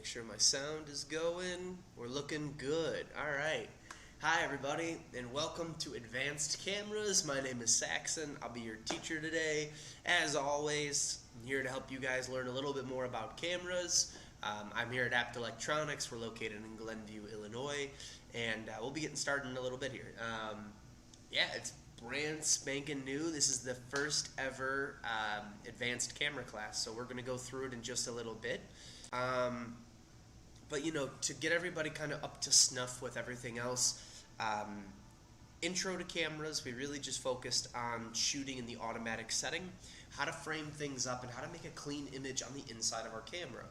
sure my sound is going. We're looking good. All right. Hi, everybody, and welcome to Advanced Cameras. My name is Saxon. I'll be your teacher today. As always, I'm here to help you guys learn a little bit more about cameras. I'm here at Apt Electronics. We're located in Glenview, Illinois, and we'll be getting started in a little bit here. Yeah, it's brand spanking new. This is the first ever advanced camera class, so we're going to go through it in just a little bit. But you know, to get everybody kind of up to snuff with everything else, intro to cameras, we really just focused on shooting in the automatic setting, how to frame things up, and how to make a clean image on the inside of our camera.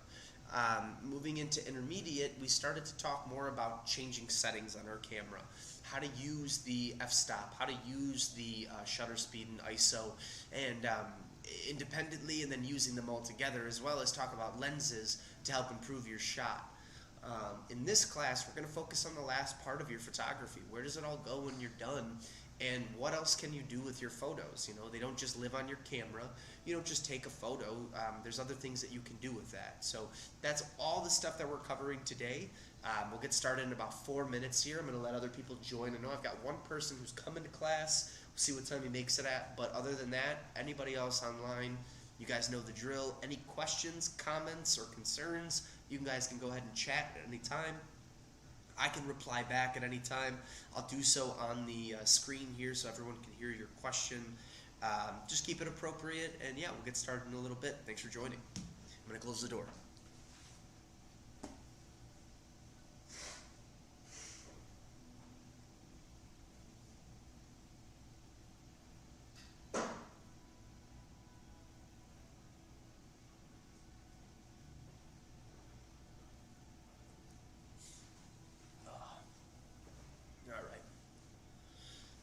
Moving into intermediate, we started to talk more about changing settings on our camera, how to use the f-stop, how to use the shutter speed and ISO, and independently, and then using them all together, as well as talk about lenses to help improve your shot. In this class, we're going to focus on the last part of your photography. Where does it all go when you're done? And what else can you do with your photos? You know, they don't just live on your camera. You don't just take a photo. There's other things that you can do with that. So that's all the stuff that we're covering today. We'll get started in about 4 minutes here. I'm going to let other people join. I know I've got one person who's coming to class. We'll see what time he makes it at. But other than that, anybody else online, you guys know the drill. Any questions, comments, or concerns, you guys can go ahead and chat at any time. I can reply back at any time. I'll do so on the screen here so everyone can hear your question. Just keep it appropriate, and yeah, we'll get started in a little bit. Thanks for joining. I'm going to close the door. All right.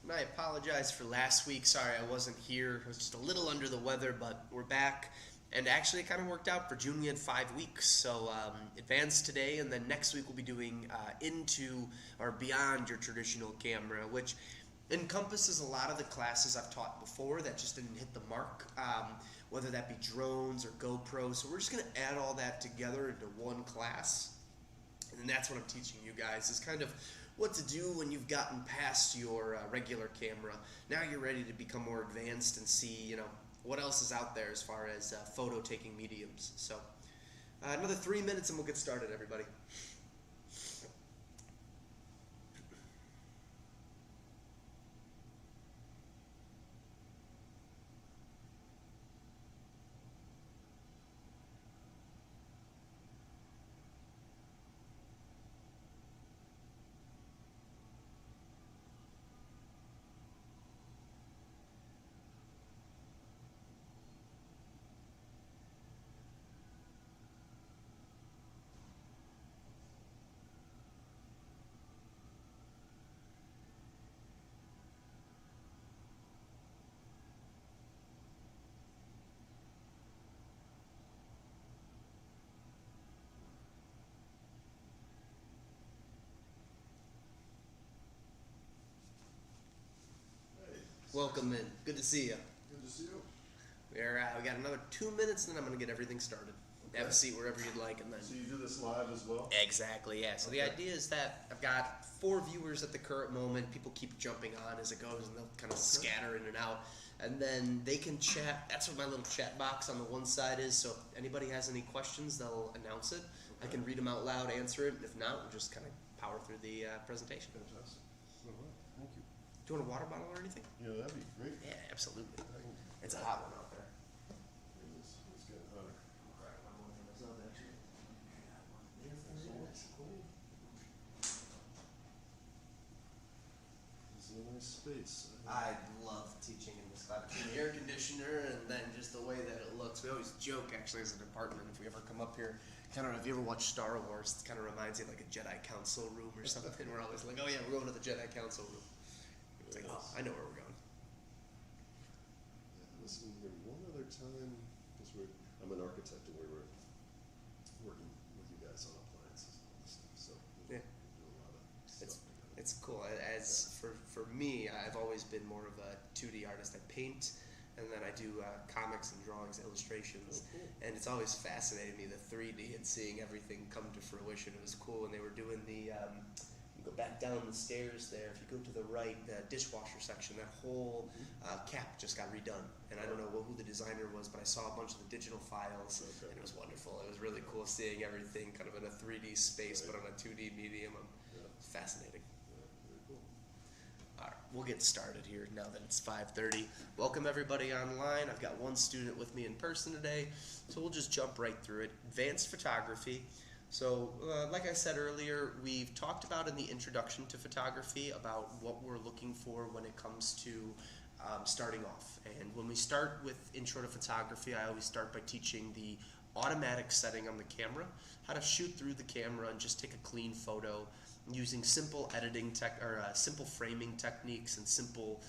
And I apologize for last week. Sorry I wasn't here. I was just a little under the weather, but we're back. And actually, it kind of worked out. For June, we had 5 weeks. So advanced today, and then next week we'll be doing into or beyond your traditional camera, which encompasses a lot of the classes I've taught before that just didn't hit the mark, whether that be drones or GoPro. So we're just going to add all that together into one class. And that's what I'm teaching you guys, is kind of what to do when you've gotten past your regular camera. Now you're ready to become more advanced and see, you know, what else is out there as far as photo taking mediums. So another 3 minutes and we'll get started, everybody. Welcome in. Good to see you. Good to see you. We got another 2 minutes, and then I'm going to get everything started. Okay. Have a seat wherever you'd like, and then. So you do this live as well? Exactly, yeah. So the idea is that I've got 4 viewers at the current moment. People keep jumping on as it goes, and they'll kind of scatter in and out. And then they can chat. That's what my little chat box on the one side is. So if anybody has any questions, they'll announce it. Okay. I can read them out loud, answer it. If not, we'll just kind of power through the presentation. Fantastic. All right. Thank you. Do you want a water bottle or anything? Yeah, that'd be great. Yeah, absolutely. Thank you. It's a hot one out there. It's getting hotter. This is a nice space. I love teaching in this class. The air conditioner, and then just the way that it looks. We always joke, actually, as a department, if we ever come up here. Kind of, if you ever watch Star Wars, it kind of reminds you of like a Jedi Council room or something. We're always like, oh yeah, we're going to the Jedi Council room. It's like, oh, I know where we're going. Yeah, listen here one other time, because I'm an architect and we were working with you guys on appliances and all this stuff. So we Yeah. do a lot of stuff together. It's cool. As for me, I've always been more of a 2D artist. I paint, and and then I do comics and drawings, illustrations, Oh, cool. and it's always fascinated me, the 3D and seeing everything come to fruition. It was cool when they were doing the, you go back down the stairs there, if you go to the right, the dishwasher section, that whole cap just got redone. And I don't know who the designer was, but I saw a bunch of the digital files, Okay. and it was wonderful. It was really cool seeing everything kind of in a 3D space, Right. but on a 2D medium. Yeah. It's fascinating. Yeah, very cool. All right, we'll get started here now that it's 5:30. Welcome everybody online. I've got one student with me in person today, so we'll just jump right through it. Advanced photography. So, like I said earlier, we've talked about in the introduction to photography about what we're looking for when it comes to starting off. And when we start with intro to photography, I always start by teaching the automatic setting on the camera, how to shoot through the camera and just take a clean photo using simple editing simple framing techniques and simple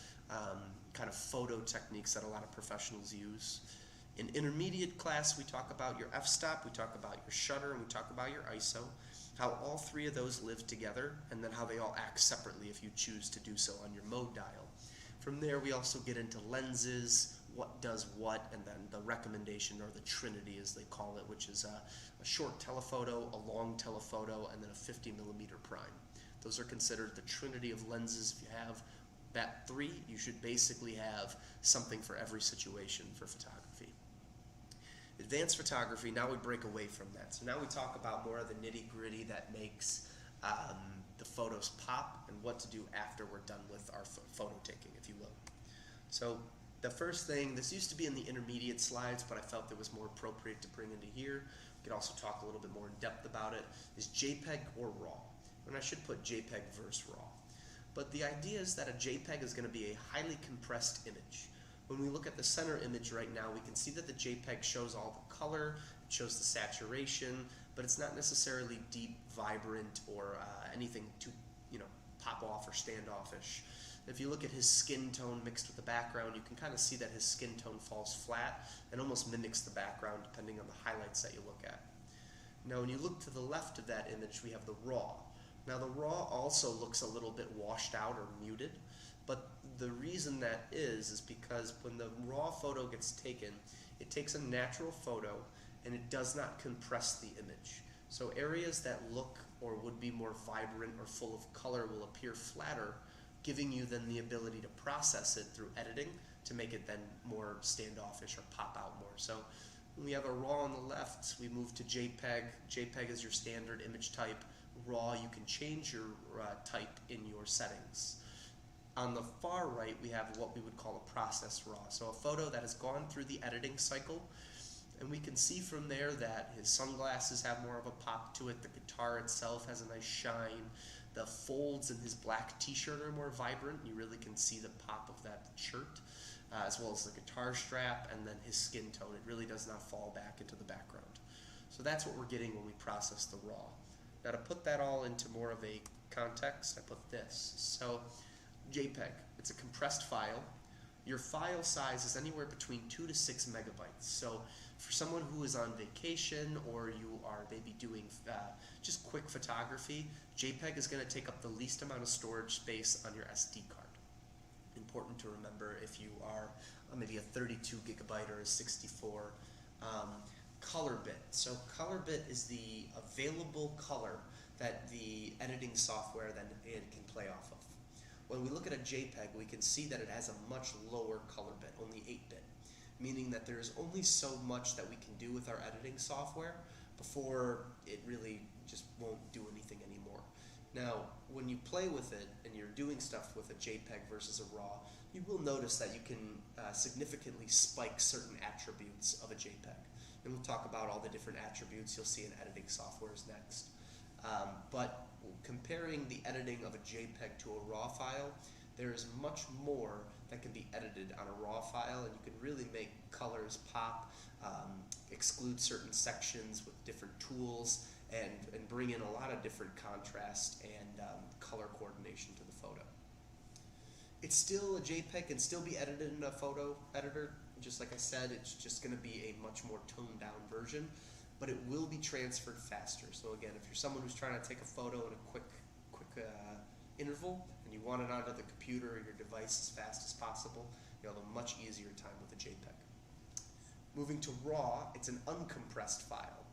kind of photo techniques that a lot of professionals use. In intermediate class, we talk about your f-stop, we talk about your shutter, and we talk about your ISO, how all three of those live together, and then how they all act separately if you choose to do so on your mode dial. From there, we also get into lenses, what does what, and then the recommendation, or the trinity as they call it, which is a short telephoto, a long telephoto, and then a 50mm prime. Those are considered the trinity of lenses. If you have that three, you should basically have something for every situation for photography. Advanced photography, now we break away from that. So now we talk about more of the nitty-gritty that makes the photos pop and what to do after we're done with our photo taking, if you will. So the first thing, this used to be in the intermediate slides, but I felt it was more appropriate to bring into here. We could also talk a little bit more in depth about it, is JPEG or RAW. And I should put JPEG versus RAW. But the idea is that a JPEG is going to be a highly compressed image. When we look at the center image right now, we can see that the JPEG shows all the color, it shows the saturation, but it's not necessarily deep, vibrant, or anything to, pop off or standoffish. If you look at his skin tone mixed with the background, you can kind of see that his skin tone falls flat and almost mimics the background depending on the highlights that you look at. Now when you look to the left of that image, we have the RAW. Now the RAW also looks a little bit washed out or muted, but the reason that is because when the RAW photo gets taken, it takes a natural photo and it does not compress the image. So areas that look or would be more vibrant or full of color will appear flatter, giving you then the ability to process it through editing to make it then more standoffish or pop out more. So when we have a RAW on the left, we move to JPEG. JPEG is your standard image type. RAW, you can change your type in your settings. On the far right, we have what we would call a processed RAW. So a photo that has gone through the editing cycle, and we can see from there that his sunglasses have more of a pop to it, the guitar itself has a nice shine, the folds in his black t-shirt are more vibrant, you really can see the pop of that shirt, as well as the guitar strap, and then his skin tone. It really does not fall back into the background. So that's what we're getting when we process the RAW. Now to put that all into more of a context, I put this. So JPEG, it's a compressed file. Your file size is anywhere between 2 to 6 megabytes. So for someone who is on vacation or you are maybe doing just quick photography, JPEG is going to take up the least amount of storage space on your SD card. Important to remember if you are maybe a 32 gigabyte or a 64. Color bit. So color bit is the available color that the editing software then can play off of. When we look at a JPEG, we can see that it has a much lower color bit, only 8-bit, meaning that there is only so much that we can do with our editing software before it really just won't do anything anymore. Now, when you play with it and you're doing stuff with a JPEG versus a RAW, you will notice that you can significantly spike certain attributes of a JPEG. And we'll talk about all the different attributes you'll see in editing softwares next. But comparing the editing of a JPEG to a RAW file, there is much more that can be edited on a RAW file, and you can really make colors pop, exclude certain sections with different tools, and bring in a lot of different contrast and color coordination to the photo. It's still a JPEG, can still be edited in a photo editor. Just like I said, it's just going to be a much more toned down version, but it will be transferred faster. So again, if you're someone who's trying to take a photo in a quick interval and you want it onto the computer or your device as fast as possible, you'll have a much easier time with a JPEG. Moving to RAW, it's an uncompressed file.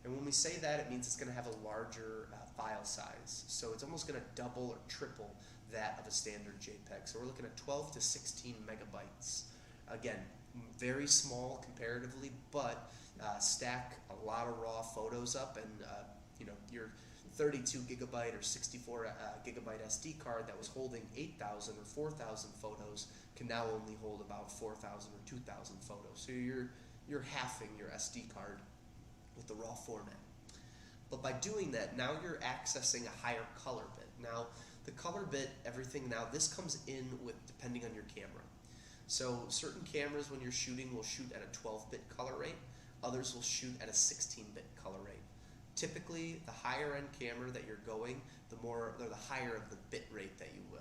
And when we say that, it means it's going to have a larger file size. So it's almost going to double or triple that of a standard JPEG. So we're looking at 12 to 16 megabytes. Again, very small comparatively, but stack a lot of raw photos up, and your 32 gigabyte or 64 gigabyte SD card that was holding 8,000 or 4,000 photos can now only hold about 4,000 or 2,000 photos. So you're halving your SD card with the raw format. But by doing that, now you're accessing a higher color bit. Now, the color bit, everything now, this comes in with depending on your camera. So certain cameras, when you're shooting, will shoot at a 12-bit color rate. Others will shoot at a 16-bit color rate. Typically, the higher end camera that you're going, the higher of the bit rate that you will.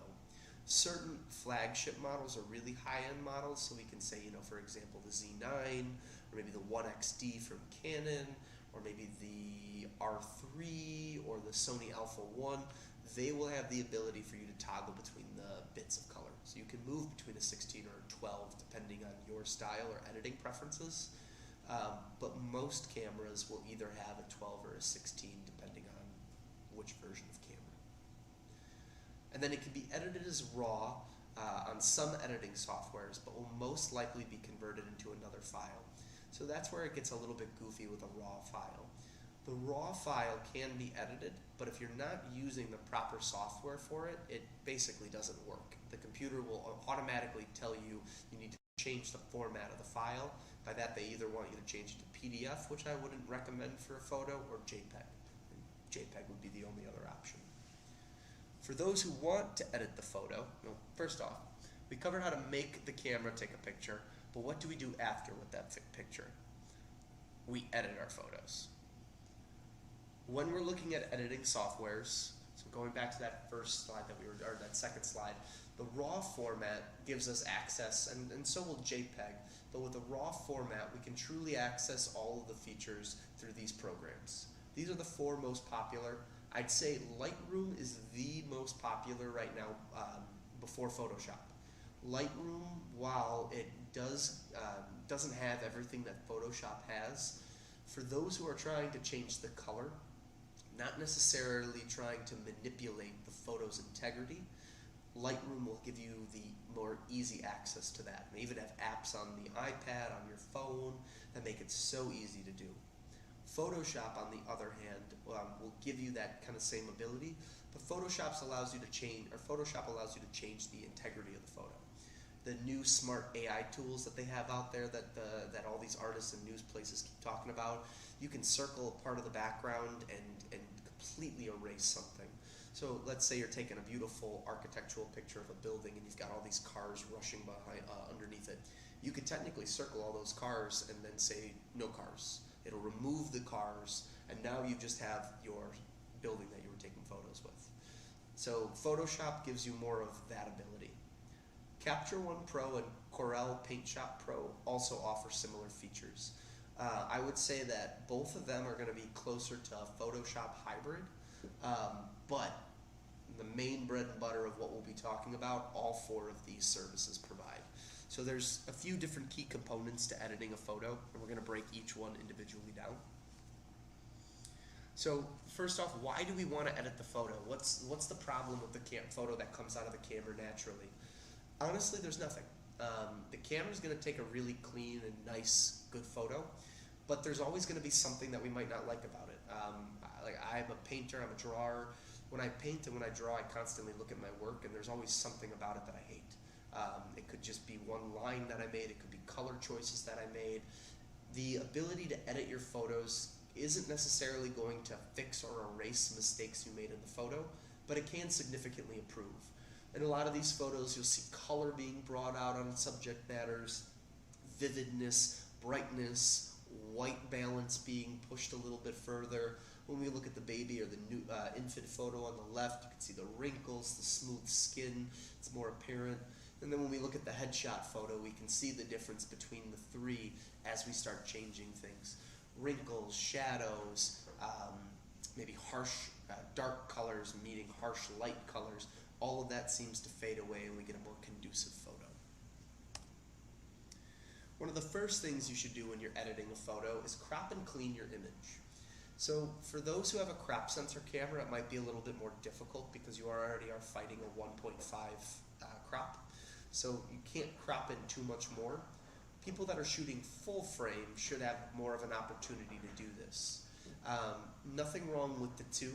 Certain flagship models are really high-end models, so we can say, for example, the Z9, or maybe the 1XD from Canon, or maybe the R3 or the Sony Alpha 1. They will have the ability for you to toggle between the bits of color. So you can move between a 16 or a 12 depending on your style or editing preferences. But most cameras will either have a 12 or a 16 depending on which version of camera. And then it can be edited as RAW on some editing softwares, but will most likely be converted into another file. So that's where it gets a little bit goofy with a RAW file. The RAW file can be edited, but if you're not using the proper software for it, it basically doesn't work. The computer will automatically tell you need to change the format of the file. By that, they either want you to change it to PDF, which I wouldn't recommend for a photo, or JPEG. And JPEG would be the only other option. For those who want to edit the photo, first off, we covered how to make the camera take a picture, but what do we do after with that picture? We edit our photos. When we're looking at editing softwares, so going back to that first slide or that second slide, the RAW format gives us access, and so will JPEG, but with the RAW format, we can truly access all of the features through these programs. These are the four most popular. I'd say Lightroom is the most popular right now before Photoshop. Lightroom, while it doesn't have everything that Photoshop has, for those who are trying to change the color, not necessarily trying to manipulate the photo's integrity, Lightroom will give you the more easy access to that. They even have apps on the iPad, on your phone, that make it so easy to do. Photoshop, on the other hand, will give you that kind of same ability, but Photoshop allows you to change the integrity of the photo. The new smart AI tools that they have out there that all these artists and news places keep talking about, you can circle part of the background and completely erase something. So let's say you're taking a beautiful architectural picture of a building and you've got all these cars rushing behind underneath it. You could technically circle all those cars and then say no cars. It'll remove the cars, and now you just have your building that you were taking photos with. So Photoshop gives you more of that ability. Capture One Pro and Corel Paint Shop Pro also offer similar features. I would say that both of them are going to be closer to a Photoshop hybrid, but the main bread and butter of what we'll be talking about, all four of these services provide. So there's a few different key components to editing a photo, and we're going to break each one individually down. So first off, why do we want to edit the photo? What's the problem with the photo that comes out of the camera naturally? Honestly, there's nothing. The camera's going to take a really clean and nice, good photo, but there's always going to be something that we might not like about it. I'm a painter, I'm a drawer. When I paint and when I draw, I constantly look at my work, and there's always something about it that I hate. It could just be one line that I made, it could be color choices that I made. The ability to edit your photos isn't necessarily going to fix or erase mistakes you made in the photo, but it can significantly improve. In a lot of these photos, you'll see color being brought out on subject matters, vividness, brightness, white balance being pushed a little bit further. When we look at the baby or the new infant photo on the left, you can see the wrinkles, the smooth skin, it's more apparent. And then when we look at the headshot photo, we can see the difference between the three as we start changing things. Wrinkles, shadows, maybe harsh dark colors meeting harsh light colors. All of that seems to fade away and we get a more conducive photo. One of the first things you should do when you're editing a photo is crop and clean your image. So for those who have a crop sensor camera, it might be a little bit more difficult because you already are fighting a 1.5 crop. So you can't crop in too much more. People that are shooting full frame should have more of an opportunity to do this. Nothing wrong with the two,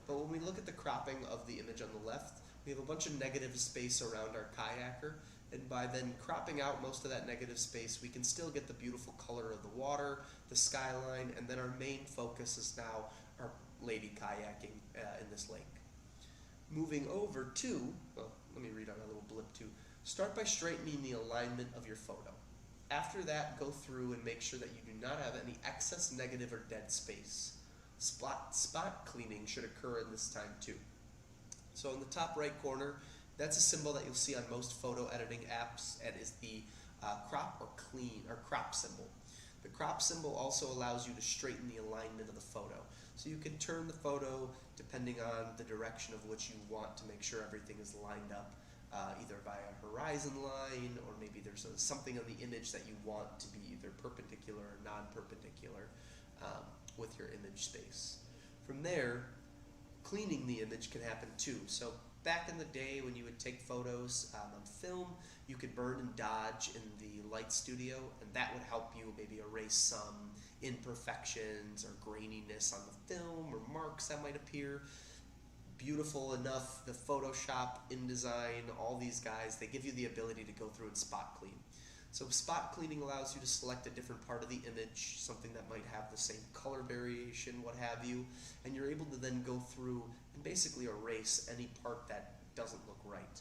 but when we look at the cropping of the image on the left, we have a bunch of negative space around our kayaker, and by then cropping out most of that negative space, we can still get the beautiful color of the water, the skyline, and then our main focus is now our lady kayaking in this lake. Moving over to, well, let me read on a little blip too. Start by straightening the alignment of your photo. After that, go through and make sure that you do not have any excess negative or dead space. Spot cleaning should occur in this time too. So in the top right corner, that's a symbol that you'll see on most photo editing apps, and is the crop or clean or crop symbol. The crop symbol also allows you to straighten the alignment of the photo. So you can turn the photo depending on the direction of which you want to make sure everything is lined up, either by a horizon line, or maybe there's something on the image that you want to be either perpendicular or non-perpendicular with your image space. From there, cleaning the image can happen too. So back in the day when you would take photos on film, you could burn and dodge in the light studio, and that would help you maybe erase some imperfections or graininess on the film or marks that might appear. Beautiful enough, the Photoshop, InDesign, all these guys, they give you the ability to go through and spot clean. So spot cleaning allows you to select a different part of the image, something that might have the same color variation, what have you, and you're able to then go through and basically erase any part that doesn't look right.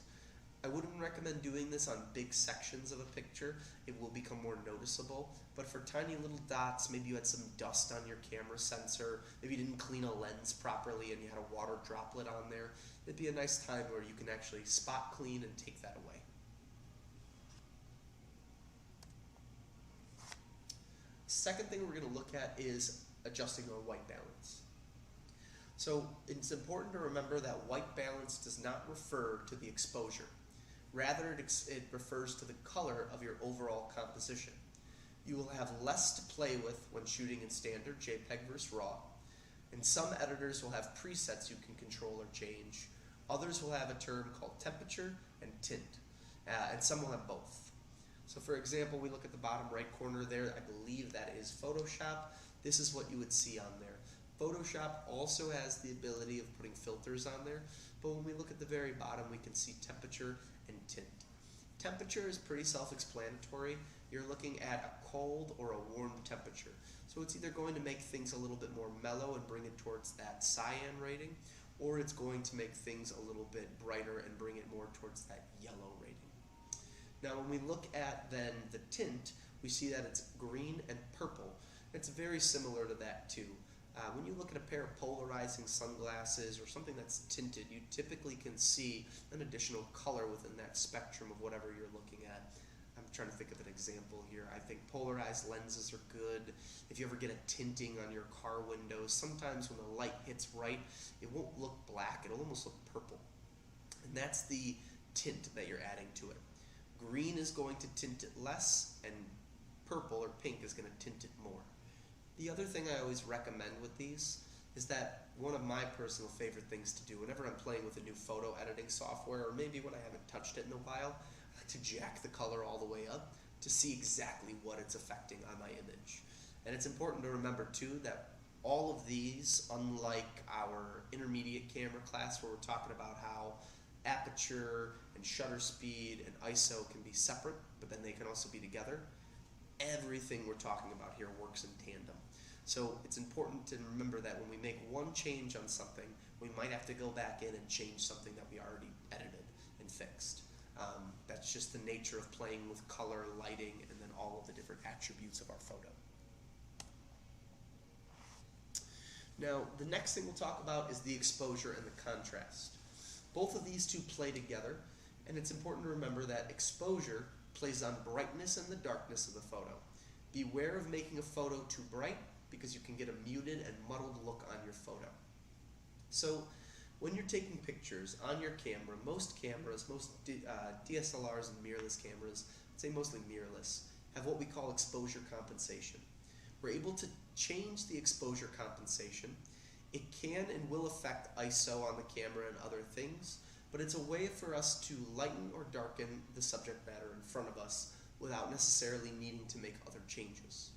I wouldn't recommend doing this on big sections of a picture. It will become more noticeable, but for tiny little dots, maybe you had some dust on your camera sensor, maybe you didn't clean a lens properly and you had a water droplet on there, it'd be a nice time where you can actually spot clean and take that away. Second thing we're going to look at is adjusting our white balance. So it's important to remember that white balance does not refer to the exposure. Rather, it refers to the color of your overall composition. You will have less to play with when shooting in standard JPEG versus RAW, and some editors will have presets you can control or change. Others will have a term called temperature and tint, and some will have both. So for example, we look at the bottom right corner there, I believe that is Photoshop. This is what you would see on there. Photoshop also has the ability of putting filters on there, but when we look at the very bottom, we can see temperature and tint. Temperature is pretty self-explanatory. You're looking at a cold or a warm temperature. So it's either going to make things a little bit more mellow and bring it towards that cyan rating, or it's going to make things a little bit brighter and bring it more towards that yellow rating. Now when we look at then the tint, we see that it's green and purple. It's very similar to that too. When you look at a pair of polarizing sunglasses or something that's tinted, you typically can see an additional color within that spectrum of whatever you're looking at. I'm trying to think of an example here. I think polarized lenses are good. If you ever get a tinting on your car windows, sometimes when the light hits right, it won't look black, it'll almost look purple. And that's the tint that you're adding to it. Green is going to tint it less, and purple or pink is going to tint it more. The other thing I always recommend with these is that one of my personal favorite things to do whenever I'm playing with a new photo editing software, or maybe when I haven't touched it in a while, I like to jack the color all the way up to see exactly what it's affecting on my image. And it's important to remember too that all of these, unlike our intermediate camera class where we're talking about how aperture and shutter speed and ISO can be separate, but then they can also be together, everything we're talking about here works in tandem. So it's important to remember that when we make one change on something, we might have to go back in and change something that we already edited and fixed. That's just the nature of playing with color, lighting, and then all of the different attributes of our photo. Now, the next thing we'll talk about is the exposure and the contrast. Both of these two play together, and it's important to remember that exposure plays on brightness and the darkness of the photo. Beware of making a photo too bright because you can get a muted and muddled look on your photo. So when you're taking pictures on your camera, most cameras, most DSLRs and mirrorless cameras, I'd say mostly mirrorless, have what we call exposure compensation. We're able to change the exposure compensation. It can and will affect ISO on the camera and other things, but it's a way for us to lighten or darken the subject matter in front of us without necessarily needing to make other changes.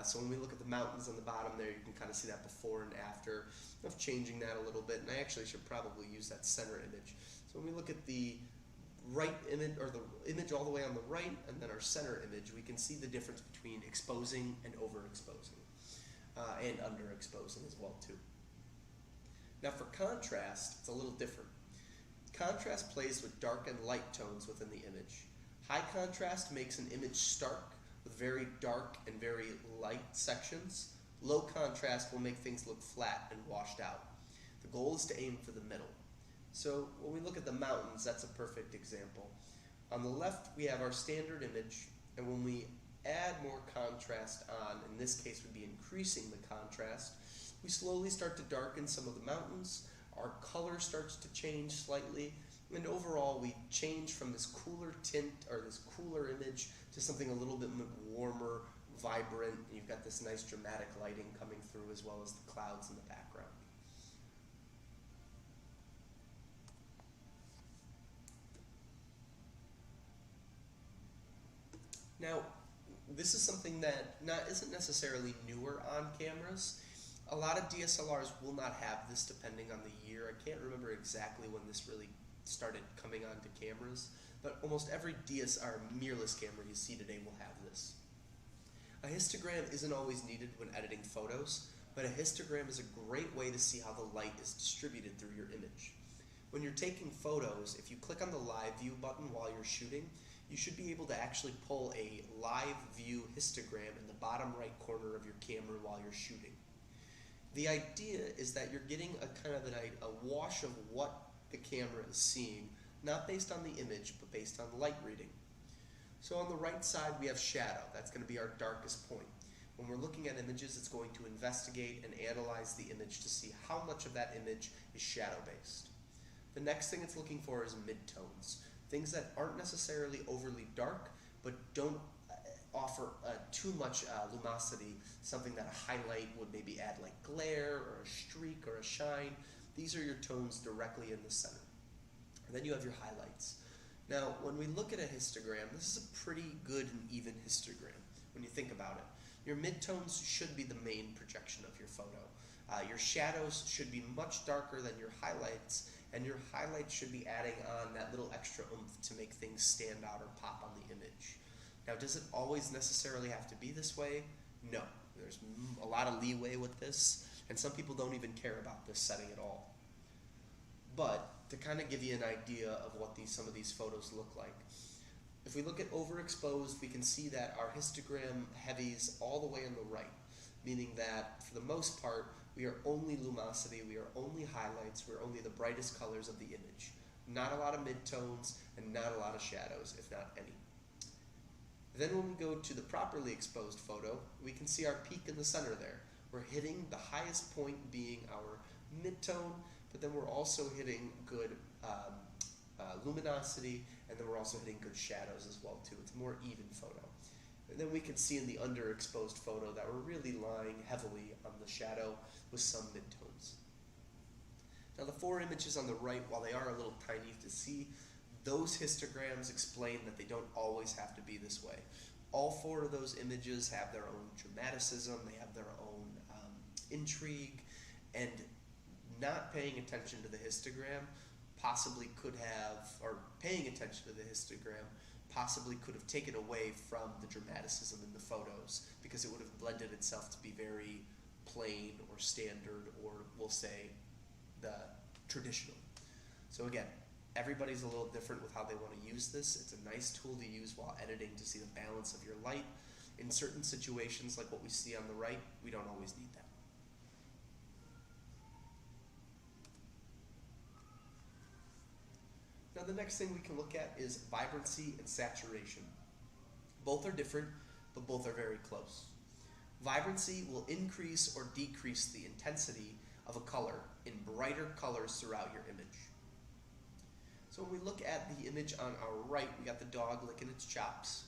So when we look at the mountains on the bottom there, you can kind of see that before and after of changing that a little bit, and I actually should probably use that center image. So when we look at the right image, or the image all the way on the right, and then our center image, we can see the difference between exposing and overexposing, and underexposing as well too. Now for contrast, it's a little different. Contrast plays with dark and light tones within the image. High contrast makes an image stark with very dark and very light sections. Low contrast will make things look flat and washed out. The goal is to aim for the middle. So when we look at the mountains, that's a perfect example. On the left, we have our standard image, and when we add more contrast on, in this case would be increasing the contrast, we slowly start to darken some of the mountains, our color starts to change slightly, and overall we change from this cooler tint, or this cooler image, to something a little bit warmer, vibrant, and you've got this nice dramatic lighting coming through as well as the clouds in the background. Now, this is something that isn't necessarily newer on cameras. A lot of DSLRs will not have this depending on the year. I can't remember exactly when this really started coming onto cameras, but almost every DSLR mirrorless camera you see today will have this. A histogram isn't always needed when editing photos, but a histogram is a great way to see how the light is distributed through your image. When you're taking photos, if you click on the live view button while you're shooting, you should be able to actually pull a live view histogram in the bottom right corner of your camera while you're shooting. The idea is that you're getting a kind of a wash of what the camera is seeing, not based on the image, but based on light reading. So on the right side we have shadow. That's going to be our darkest point. When we're looking at images, it's going to investigate and analyze the image to see how much of that image is shadow based. The next thing it's looking for is midtones. Things that aren't necessarily overly dark, but don't offer too much luminosity, something that a highlight would maybe add like glare or a streak or a shine. These are your tones directly in the center. And then you have your highlights. Now, when we look at a histogram, this is a pretty good and even histogram when you think about it. Your midtones should be the main projection of your photo. Your shadows should be much darker than your highlights, and your highlights should be adding on that little extra oomph to make things stand out or pop on the image. Now, does it always necessarily have to be this way? No. There's a lot of leeway with this, and some people don't even care about this setting at all. But to kind of give you an idea of what some of these photos look like, if we look at overexposed, we can see that our histogram heavies all the way on the right, meaning that for the most part, we are only luminosity, we are only highlights, we're only the brightest colors of the image. Not a lot of midtones and not a lot of shadows, if not any. Then when we go to the properly exposed photo, we can see our peak in the center there. We're hitting the highest point being our midtone, but then we're also hitting good luminosity, and then we're also hitting good shadows as well too. It's a more even photo. And then we can see in the underexposed photo that we're really lying heavily on the shadow with some midtones. Now the four images on the right, while they are a little tiny to see, those histograms explain that they don't always have to be this way. All four of those images have their own dramaticism, they have their own intrigue, and not paying attention to the histogram possibly could have, or paying attention to the histogram possibly could have taken away from the dramaticism in the photos, because it would have blended itself to be very plain or standard, or we'll say the traditional. So again, everybody's a little different with how they want to use this. It's a nice tool to use while editing to see the balance of your light. In certain situations, like what we see on the right, we don't always need that. Now the next thing we can look at is vibrancy and saturation. Both are different, but both are very close. Vibrancy will increase or decrease the intensity of a color in brighter colors throughout your image. So when we look at the image on our right, we got the dog licking its chops.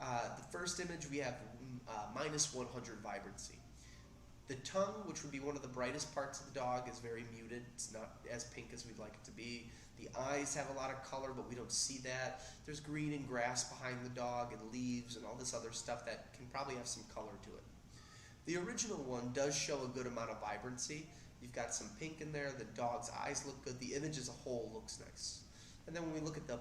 The first image we have minus 100 vibrancy. The tongue, which would be one of the brightest parts of the dog, is very muted. It's not as pink as we'd like it to be. The eyes have a lot of color, but we don't see that. There's green and grass behind the dog and leaves and all this other stuff that can probably have some color to it. The original one does show a good amount of vibrancy. You've got some pink in there. The dog's eyes look good. The image as a whole looks nice. And then when we look at the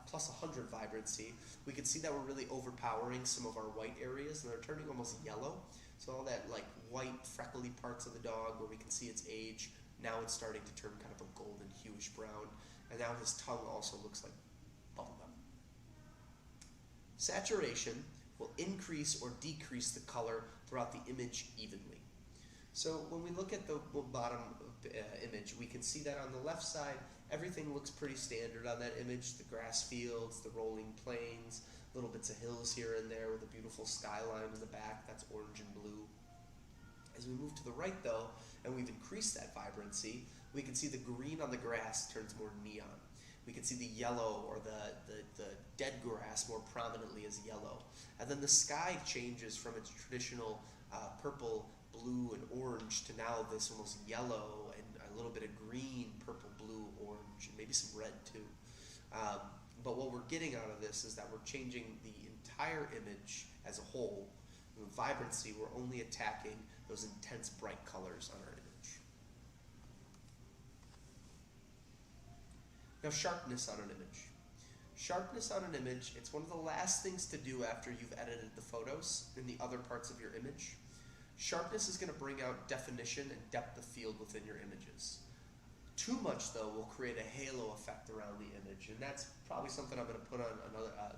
plus 100 vibrancy, we can see that we're really overpowering some of our white areas, and they're turning almost yellow. So all that like white freckly parts of the dog where we can see its age, now it's starting to turn kind of a golden hueish brown, and now his tongue also looks like bubblegum. Saturation will increase or decrease the color throughout the image evenly. So when we look at the bottom image, we can see that on the left side, everything looks pretty standard on that image. The grass fields, the rolling plains, little bits of hills here and there with a beautiful skyline in the back, that's orange and blue. As we move to the right though, and we've increased that vibrancy, we can see the green on the grass turns more neon. We can see the yellow or the dead grass more prominently as yellow. And then the sky changes from its traditional purple, blue, and orange to now this almost yellow and a little bit of green, purple, blue, orange, and maybe some red too. But what we're getting out of this is that we're changing the entire image as a whole. With vibrancy, we're only attacking those intense bright colors on our image. Now, sharpness on an image. Sharpness on an image, it's one of the last things to do after you've edited the photos in the other parts of your image. Sharpness is going to bring out definition and depth of field within your images. Too much, though, will create a halo effect around the image, and that's probably something I'm going to put on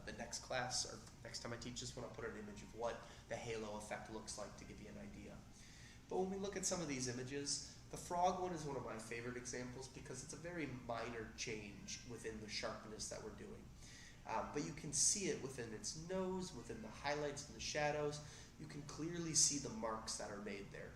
the next class, or next time I teach this one, I'll put an image of what the halo effect looks like to give you an idea. But when we look at some of these images, the frog one is one of my favorite examples because it's a very minor change within the sharpness that we're doing. But you can see it within its nose, within the highlights and the shadows. You can clearly see the marks that are made there.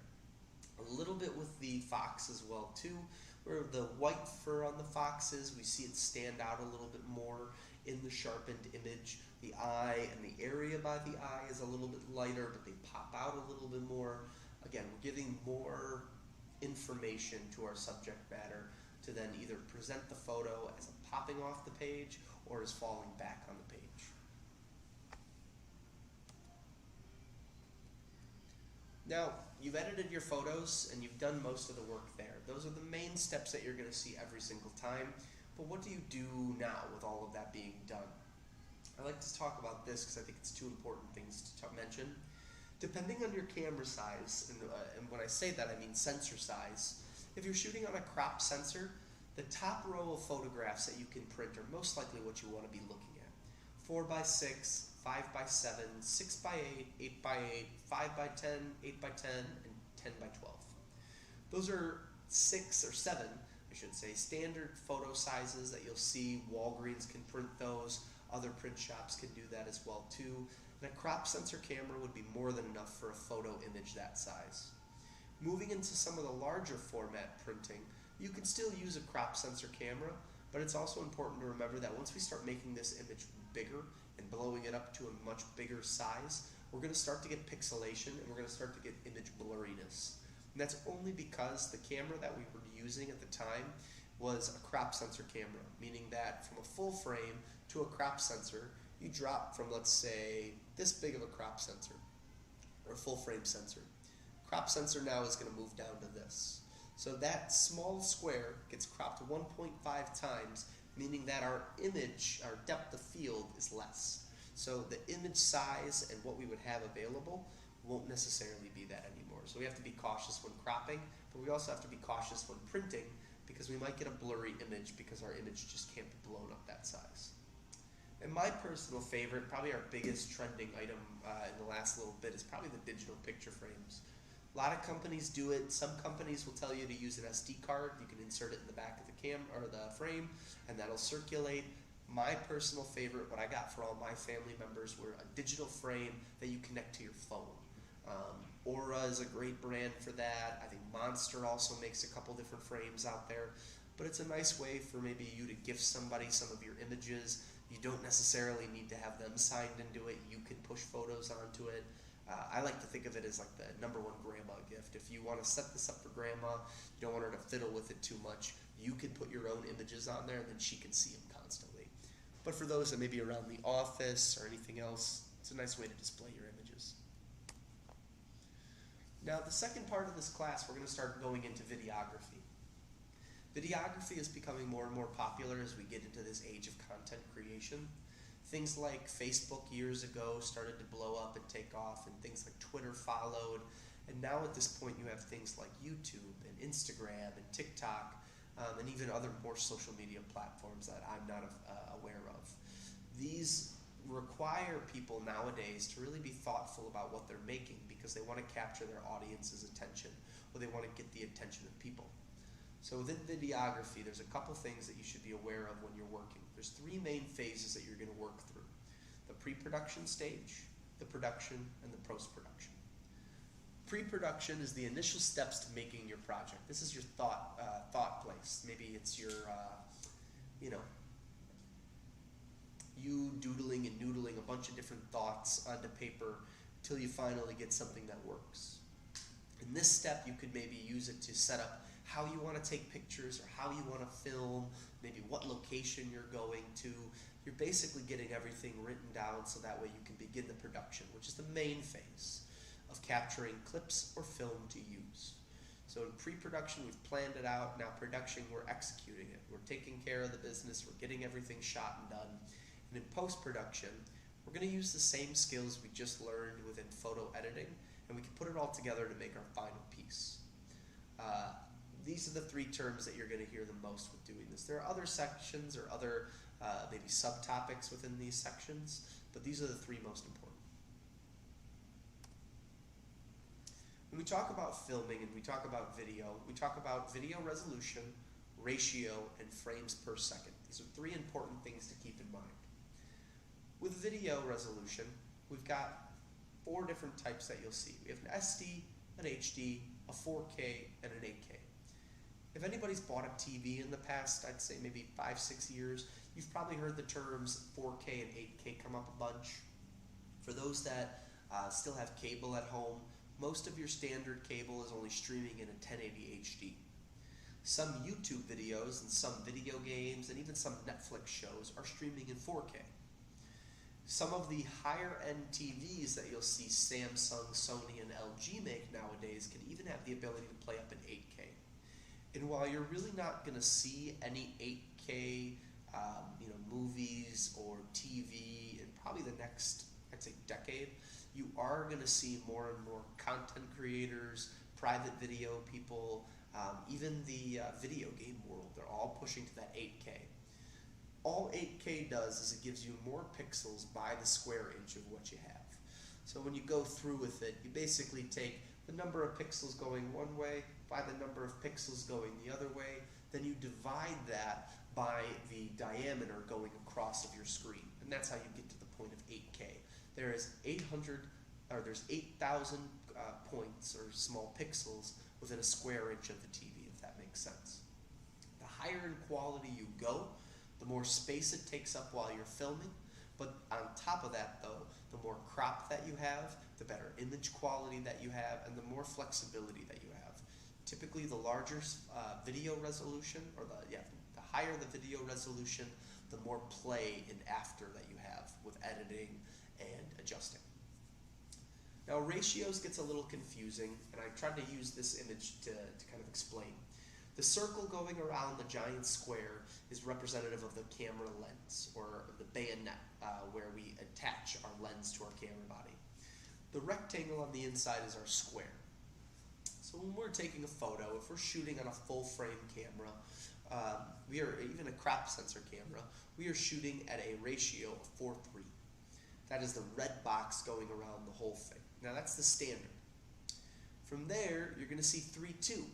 A little bit with the fox as well too, where the white fur on the fox is, we see it stand out a little bit more in the sharpened image. The eye and the area by the eye is a little bit lighter, but they pop out a little bit more. Again, we're giving more information to our subject matter to then either present the photo as a popping off the page or as falling back on the page. Now, you've edited your photos and you've done most of the work there. Those are the main steps that you're going to see every single time. But what do you do now with all of that being done? I like to talk about this because I think it's two important things to mention. Depending on your camera size, and when I say that I mean sensor size, if you're shooting on a crop sensor, the top row of photographs that you can print are most likely what you want to be looking at. 4x6, 5x7, 6x8, 8x8, 5x10, 8x10, and 10x12. Those are 6 or 7, I should say, standard photo sizes that you'll see. Walgreens can print those. Other print shops can do that as well too. And a crop sensor camera would be more than enough for a photo image that size. Moving into some of the larger format printing, you can still use a crop sensor camera, but it's also important to remember that once we start making this image bigger and blowing it up to a much bigger size, we're going to start to get pixelation and we're going to start to get image blurriness. And that's only because the camera that we were using at the time was a crop sensor camera, meaning that from a full frame to a crop sensor, you drop from, let's say, this big of a crop sensor, or a full frame sensor. Crop sensor now is going to move down to this. So that small square gets cropped 1.5 times, meaning that our image, our depth of field is less. So the image size and what we would have available won't necessarily be that anymore. So we have to be cautious when cropping, but we also have to be cautious when printing because we might get a blurry image because our image just can't be blown up that size. And my personal favorite, probably our biggest trending item in the last little bit, is probably the digital picture frames. A lot of companies do it. Some companies will tell you to use an SD card. You can insert it in the back of the frame, and that'll circulate. My personal favorite, what I got for all my family members, were a digital frame that you connect to your phone. Aura is a great brand for that. I think Monster also makes a couple different frames out there. But it's a nice way for maybe you to gift somebody some of your images. You don't necessarily need to have them signed into it. You can push photos onto it. I like to think of it as like the #1 grandma gift. If you want to set this up for grandma, you don't want her to fiddle with it too much, you can put your own images on there and then she can see them constantly. But for those that may be around the office or anything else, it's a nice way to display your images. Now, the second part of this class, we're going to start going into videography. Videography is becoming more and more popular as we get into this age of content creation. Things like Facebook years ago started to blow up and take off, and things like Twitter followed. And now at this point you have things like YouTube and Instagram and TikTok, and even other more social media platforms that I'm not aware of. These require people nowadays to really be thoughtful about what they're making because they want to capture their audience's attention, or they want to get the attention of people. So within videography, there's a couple things that you should be aware of when you're working. There's 3 main phases that you're going to work through: the pre-production stage, the production, and the post-production. Pre-production is the initial steps to making your project. This is your thought place. Maybe it's your, you doodling and noodling a bunch of different thoughts onto paper until you finally get something that works. In this step, you could maybe use it to set up how you want to take pictures or how you want to film, maybe what location you're going to. You're basically getting everything written down so that way you can begin the production, which is the main phase of capturing clips or film to use. So in pre-production, we've planned it out. Now production, we're executing it. We're taking care of the business. We're getting everything shot and done. And in post-production, we're going to use the same skills we just learned within photo editing, and we can put it all together to make our final piece. These are the 3 terms that you're going to hear the most with doing this. There are other sections or other maybe subtopics within these sections, but these are the 3 most important. When we talk about filming and we talk about video resolution, ratio, and frames per second. These are 3 important things to keep in mind. With video resolution, we've got 4 different types that you'll see. We have an SD, an HD, a 4K, and an 8K. If anybody's bought a TV in the past, I'd say maybe 5-6 years, you've probably heard the terms 4K and 8K come up a bunch. For those that still have cable at home, most of your standard cable is only streaming in a 1080 HD. Some YouTube videos and some video games and even some Netflix shows are streaming in 4K. Some of the higher end TVs that you'll see Samsung, Sony, and LG make nowadays can even have the ability to play up in 8K. And while you're really not going to see any 8K movies or TV in probably the next, I'd say, decade, you are going to see more and more content creators, private video people, even the video game world. They're all pushing to that 8K. All 8K does is it gives you more pixels by the square inch of what you have. So when you go through with it, you basically take the number of pixels going one way by the number of pixels going the other way, then you divide that by the diameter going across of your screen, and that's how you get to the point of 8K. There's 8,000 points or small pixels within a square inch of the TV, if that makes sense. The higher in quality you go, the more space it takes up while you're filming, but on top of that though, the more crop that you have, the better image quality that you have, and the more flexibility that you have. Typically the larger video resolution, or the higher the video resolution, the more play and after that you have with editing and adjusting. Now ratios gets a little confusing, and I tried to use this image to kind of explain. The circle going around the giant square is representative of the camera lens, or the bayonet, where we attach our lens to our camera body. The rectangle on the inside is our square. So when we're taking a photo, if we're shooting on a full frame camera, even a crop sensor camera, we are shooting at a ratio of 4:3. That is the red box going around the whole thing. Now that's the standard. From there, you're going to see 3:2.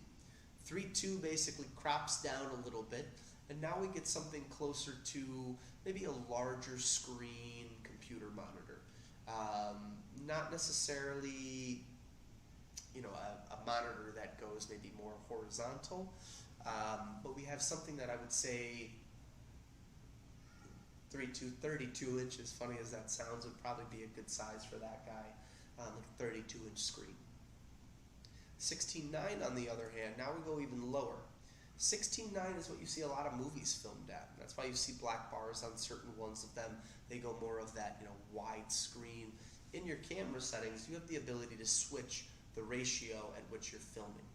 3:2 basically crops down a little bit, and now we get something closer to maybe a larger screen computer monitor. Not necessarily, a monitor that goes maybe more horizontal, but we have something that I would say 32 inches, funny as that sounds, would probably be a good size for that guy, like a 32-inch screen. 16:9 on the other hand, now we go even lower. 16:9 is what you see a lot of movies filmed at. That's why you see black bars on certain ones of them. They go more of that, wide screen. In your camera settings, you have the ability to switch the ratio at which you're filming.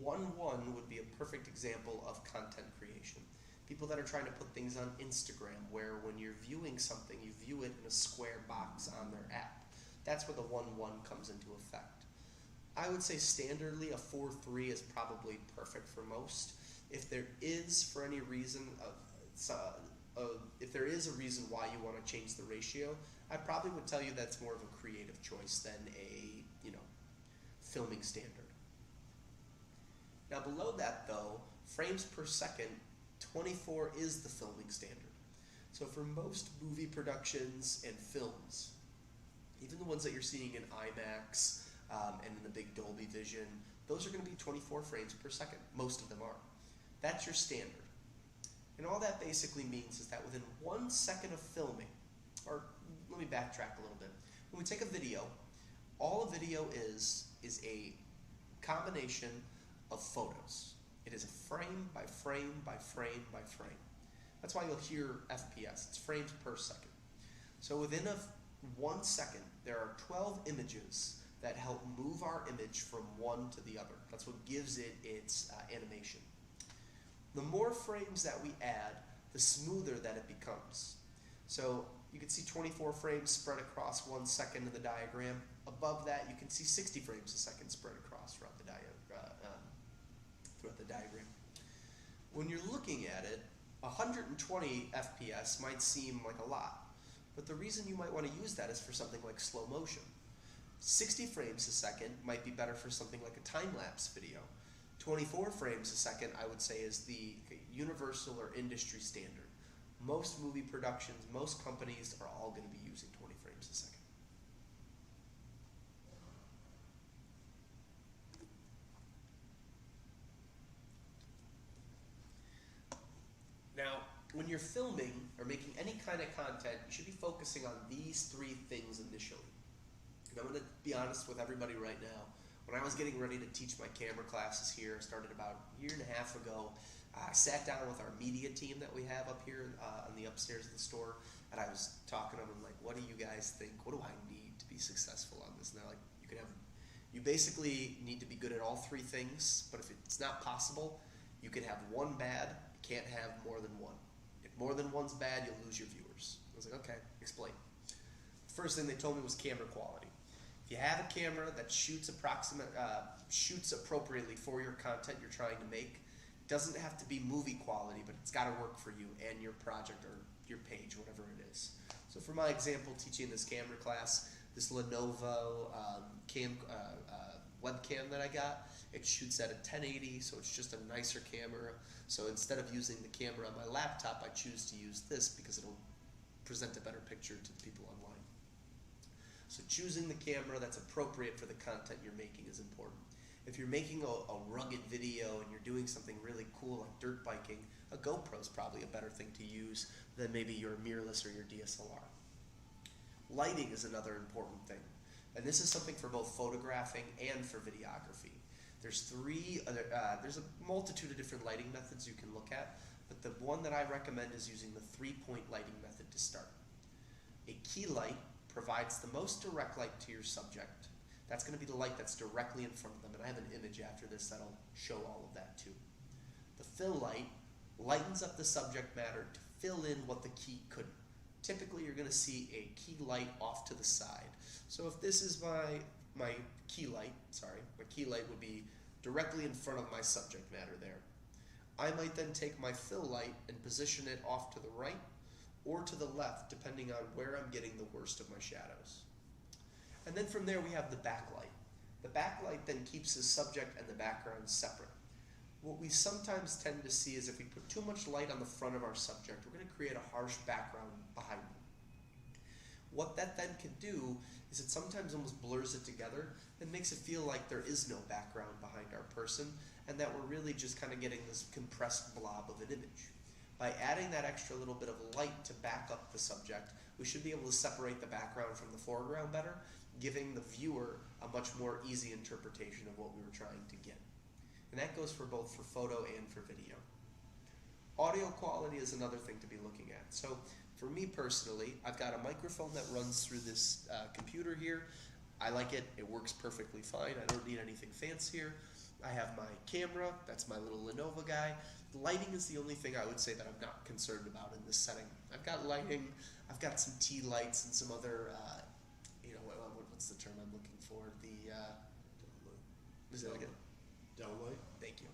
1:1 would be a perfect example of content creation. People that are trying to put things on Instagram, where when you're viewing something, you view it in a square box on their app. That's where the 1:1 comes into effect. I would say standardly a 4:3 is probably perfect for most. If there is, for any reason, if there is a reason why you want to change the ratio, I probably would tell you that's more of a creative choice than a filming standard. Now below that though, frames per second, 24 is the filming standard. So for most movie productions and films, even the ones that you're seeing in IMAX and in the big Dolby Vision, those are going to be 24 frames per second. Most of them are. That's your standard. And all that basically means is that within 1 second of filming, or let me backtrack a little bit. When we take a video, all a video is a combination of photos. It is a frame by frame by frame by frame. That's why you'll hear FPS. It's frames per second. So within 1 second, there are 12 images that help move our image from one to the other. That's what gives it its animation. The more frames that we add, the smoother that it becomes. So you can see 24 frames spread across 1 second in the diagram. Above that, you can see 60 frames a second spread across throughout the diagram. When you're looking at it, 120 FPS might seem like a lot, but the reason you might want to use that is for something like slow motion. 60 frames a second might be better for something like a time-lapse video. 24 frames a second, I would say, is the universal or industry standard. Most movie productions, most companies are all going to be using 20 frames a second. Now, when you're filming or making any kind of content, you should be focusing on these 3 things initially. And I'm going to be honest with everybody right now. When I was getting ready to teach my camera classes here, I started about a year and a half ago. I sat down with our media team that we have up here on the upstairs of the store, and I was talking to them. I'm like, what do you guys think? What do I need to be successful on this? And they're like, you basically need to be good at all 3 things, but if it's not possible, you can have 1 bad, you can't have more than 1. If more than 1's bad, you'll lose your viewers. I was like, okay, explain. First thing they told me was camera quality. If you have a camera that shoots appropriately for your content you're trying to make, it doesn't have to be movie quality, but it's got to work for you and your project or your page, whatever it is. So for my example, teaching this camera class, this Lenovo webcam that I got, it shoots at a 1080, so it's just a nicer camera. So instead of using the camera on my laptop, I choose to use this because it'll present a better picture to the people online. So choosing the camera that's appropriate for the content you're making is important. If you're making a rugged video and you're doing something really cool like dirt biking, a GoPro is probably a better thing to use than maybe your mirrorless or your DSLR. Lighting is another important thing. And this is something for both photographing and for videography. There's a multitude of different lighting methods you can look at, but the one that I recommend is using the 3-point lighting method to start. A key light provides the most direct light to your subject. That's going to be the light that's directly in front of them, and I have an image after this that'll show all of that too. The fill light lightens up the subject matter to fill in what the key couldn't. Typically you're going to see a key light off to the side. So if this is my key light would be directly in front of my subject matter there. I might then take my fill light and position it off to the right or to the left, depending on where I'm getting the worst of my shadows. And then from there we have the backlight. The backlight then keeps the subject and the background separate. What we sometimes tend to see is if we put too much light on the front of our subject, we're going to create a harsh background behind them. What that then can do is it sometimes almost blurs it together and makes it feel like there is no background behind our person and that we're really just kind of getting this compressed blob of an image. By adding that extra little bit of light to back up the subject, we should be able to separate the background from the foreground better, giving the viewer a much more easy interpretation of what we were trying to get. And that goes for both for photo and for video. Audio quality is another thing to be looking at. So for me personally, I've got a microphone that runs through this computer here. I like it. It works perfectly fine. I don't need anything fancier. I have my camera. That's my little Lenovo guy. The lighting is the only thing I would say that I'm not concerned about in this setting. I've got lighting. I've got some tea lights and some other, what's the term I'm looking for? Is that again? Downlight? Thank you.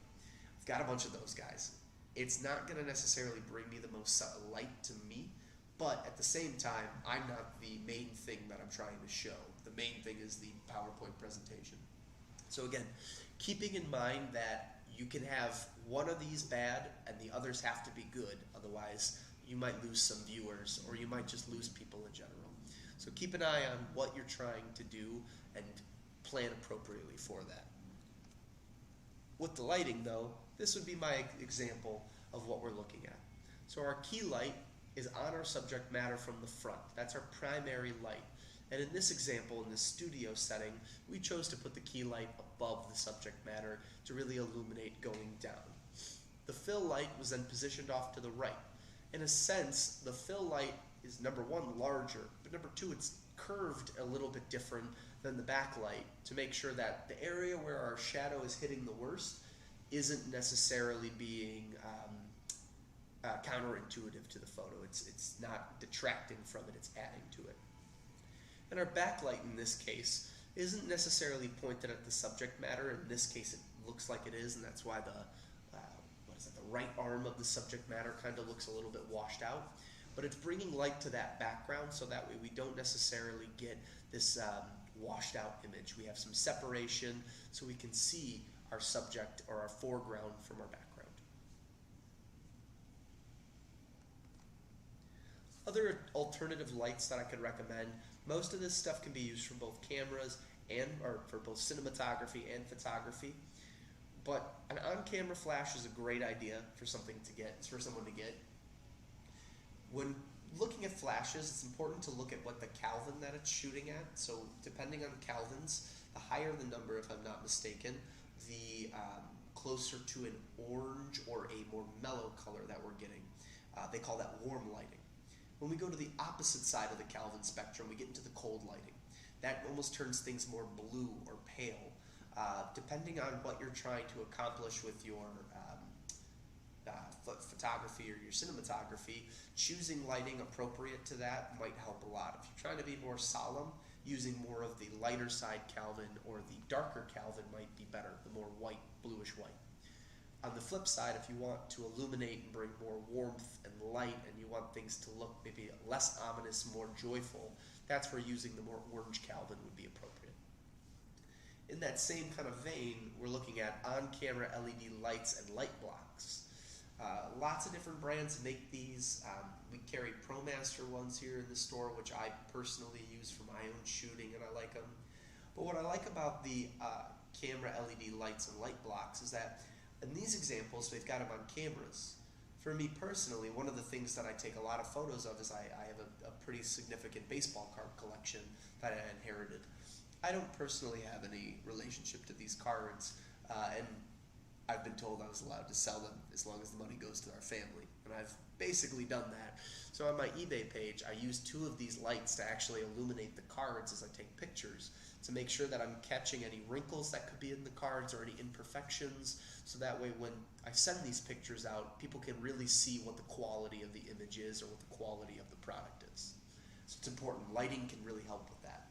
I've got a bunch of those guys. It's not going to necessarily bring me the most light to me, but at the same time, I'm not the main thing that I'm trying to show. The main thing is the PowerPoint presentation. So again, keeping in mind that you can have one of these bad and the others have to be good, otherwise you might lose some viewers or you might just lose people in general. So keep an eye on what you're trying to do and plan appropriately for that. With the lighting though, this would be my example of what we're looking at. So our key light is on our subject matter from the front. That's our primary light. And in this example, in this studio setting, we chose to put the key light above the subject matter to really illuminate going down. The fill light was then positioned off to the right. In a sense, the fill light is number one, larger, but number two, it's curved a little bit different than the backlight to make sure that the area where our shadow is hitting the worst isn't necessarily being counterintuitive to the photo. It's not detracting from it, it's adding to it. And our backlight in this case isn't necessarily pointed at the subject matter. In this case it looks like it is, and that's why the the right arm of the subject matter kind of looks a little bit washed out. But it's bringing light to that background so that way we don't necessarily get this washed out image. We have some separation so we can see our subject or our foreground from our background. Other alternative lights that I could recommend, most of this stuff can be used for both cameras or for both cinematography and photography. But an on-camera flash is a great idea for someone to get. When looking at flashes, it's important to look at what the Kelvin that it's shooting at. So depending on the kelvins, the higher the number, if I'm not mistaken, the closer to an orange or a more mellow color that we're getting. They call that warm lighting. When we go to the opposite side of the Kelvin spectrum, we get into the cold lighting. That almost turns things more blue or pale. Depending on what you're trying to accomplish with your photography or your cinematography, choosing lighting appropriate to that might help a lot. If you're trying to be more solemn, using more of the lighter side Kelvin or the darker Kelvin might be better, the more white, bluish white. On the flip side, if you want to illuminate and bring more warmth and light and you want things to look maybe less ominous, more joyful, that's where using the more orange Kelvin would be appropriate. In that same kind of vein, we're looking at on-camera LED lights and light blocks. Lots of different brands make these. We carry ProMaster ones here in the store, which I personally use for my own shooting, and I like them. But what I like about the camera LED lights and light blocks is that in these examples, we've got them on cameras. For me personally, one of the things that I take a lot of photos of is I have a pretty significant baseball card collection that I inherited. I don't personally have any relationship to these cards, and I've been told I was allowed to sell them as long as the money goes to our family, and I've basically done that. So on my eBay page, I use 2 of these lights to actually illuminate the cards as I take pictures to make sure that I'm catching any wrinkles that could be in the cards or any imperfections, so that way when I send these pictures out, people can really see what the quality of the image is or what the quality of the product is. So it's important. Lighting can really help with that.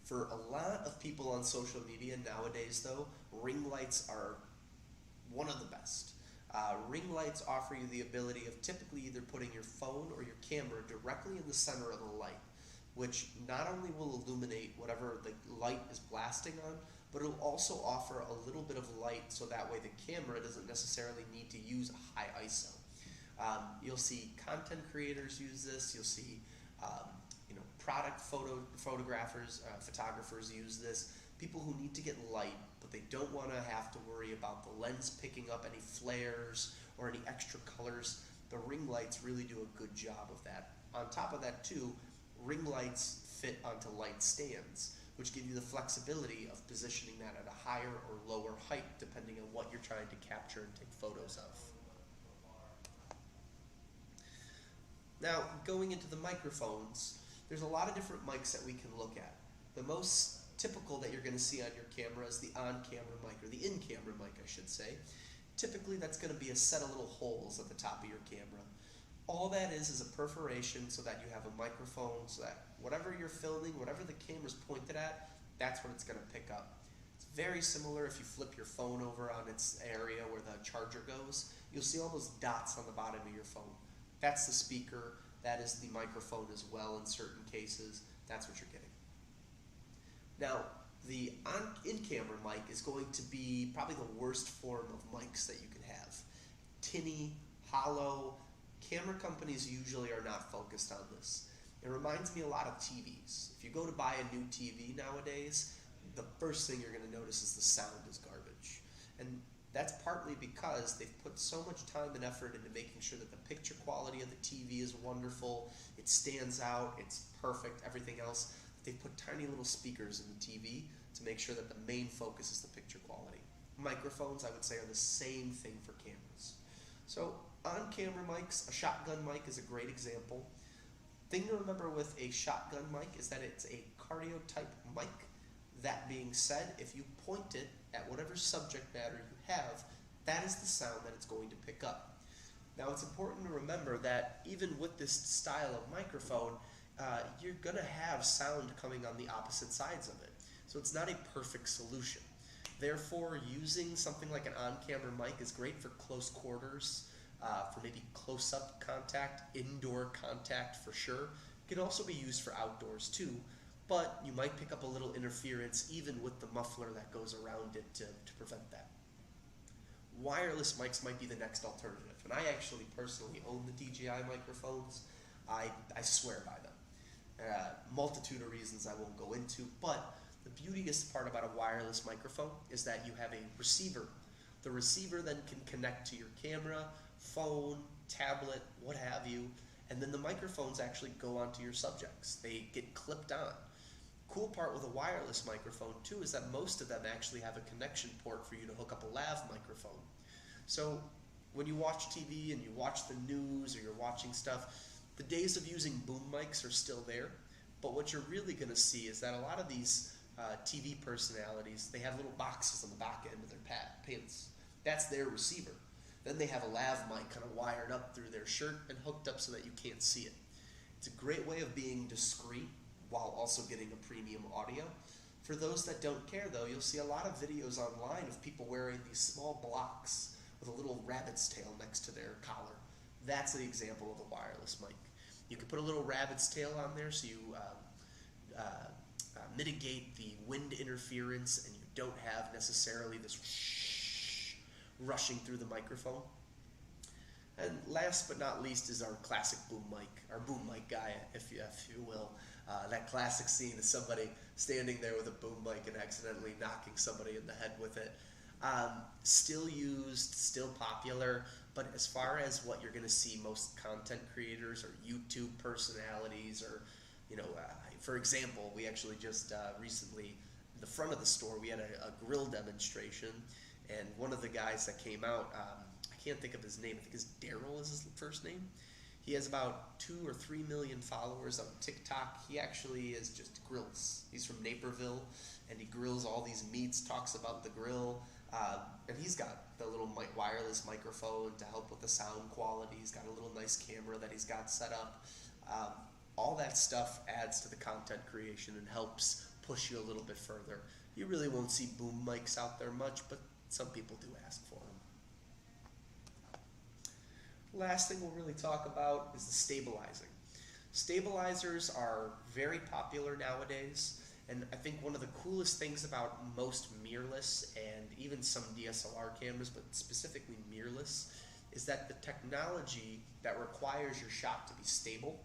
For a lot of people on social media nowadays, though, ring lights are one of the best. Ring lights offer you the ability of typically either putting your phone or your camera directly in the center of the light, which not only will illuminate whatever the light is blasting on, but it'll also offer a little bit of light so that way the camera doesn't necessarily need to use a high ISO. You'll see content creators use this. You'll see product photographers, photographers use this. People who need to get light, but they don't want to have to worry about the lens picking up any flares or any extra colors. The ring lights really do a good job of that. On top of that too, ring lights fit onto light stands, which give you the flexibility of positioning that at a higher or lower height depending on what you're trying to capture and take photos of. Now, going into the microphones, there's a lot of different mics that we can look at. The most typical that you're going to see on your camera is the on-camera mic, or the in-camera mic, I should say. Typically, that's going to be a set of little holes at the top of your camera. All that is a perforation so that you have a microphone, so that whatever you're filming, whatever the camera's pointed at, that's what it's going to pick up. It's very similar if you flip your phone over on its area where the charger goes. You'll see all those dots on the bottom of your phone. That's the speaker. That is the microphone as well in certain cases. That's what you're getting. Now, the in-camera mic is going to be probably the worst form of mics that you can have. Tinny, hollow. Camera companies usually are not focused on this. It reminds me a lot of TVs. If you go to buy a new TV nowadays, the first thing you're going to notice is the sound is garbage. And that's partly because they've put so much time and effort into making sure that the picture quality of the TV is wonderful, it stands out, it's perfect, everything else. They've put tiny little speakers in the TV to make sure that the main focus is the picture quality. Microphones, I would say, are the same thing for cameras. So on-camera mics, a shotgun mic is a great example. Thing to remember with a shotgun mic is that it's a cardio type mic. That being said, if you point it at whatever subject matter you have, that is the sound that it's going to pick up. Now it's important to remember that even with this style of microphone, you're going to have sound coming on the opposite sides of it. So it's not a perfect solution. Therefore, using something like an on-camera mic is great for close quarters, for maybe close-up contact, indoor contact for sure. It can also be used for outdoors too, but you might pick up a little interference even with the muffler that goes around it to prevent that. Wireless mics might be the next alternative, and I actually personally own the DJI microphones. I swear by them. Multitude of reasons I won't go into, but the beautiest part about a wireless microphone is that you have a receiver. The receiver then can connect to your camera, phone, tablet, what have you, and then the microphones actually go onto your subjects. They get clipped on. Cool part with a wireless microphone too is that most of them actually have a connection port for you to hook up a lav microphone. So when you watch TV and you watch the news or you're watching stuff, the days of using boom mics are still there, but what you're really going to see is that a lot of these TV personalities, they have little boxes on the back end of their pants. That's their receiver. Then they have a lav mic kind of wired up through their shirt and hooked up so that you can't see it. It's a great way of being discreet while also getting a premium audio. For those that don't care though, you'll see a lot of videos online of people wearing these small blocks with a little rabbit's tail next to their collar. That's an example of a wireless mic. You can put a little rabbit's tail on there so you mitigate the wind interference and you don't have necessarily this rushing through the microphone. And last but not least is our classic boom mic, our boom mic guy, if you will. That classic scene of somebody standing there with a boom mic and accidentally knocking somebody in the head with it. Still used, still popular, but as far as what you're going to see most content creators or YouTube personalities or, for example, we actually just recently, in the front of the store, we had a grill demonstration, and one of the guys that came out, I can't think of his name, I think his Daryl is his first name. He has about 2 or 3 million followers on TikTok. He actually is just grills. He's from Naperville, and he grills all these meats, talks about the grill, and he's got the little wireless microphone to help with the sound quality. He's got a little nice camera that he's got set up. All that stuff adds to the content creation and helps push you a little bit further. You really won't see boom mics out there much, but some people do ask for them. Last thing we'll really talk about is the stabilizing. Stabilizers are very popular nowadays, and I think one of the coolest things about most mirrorless and even some DSLR cameras, but specifically mirrorless, is that the technology that requires your shot to be stable,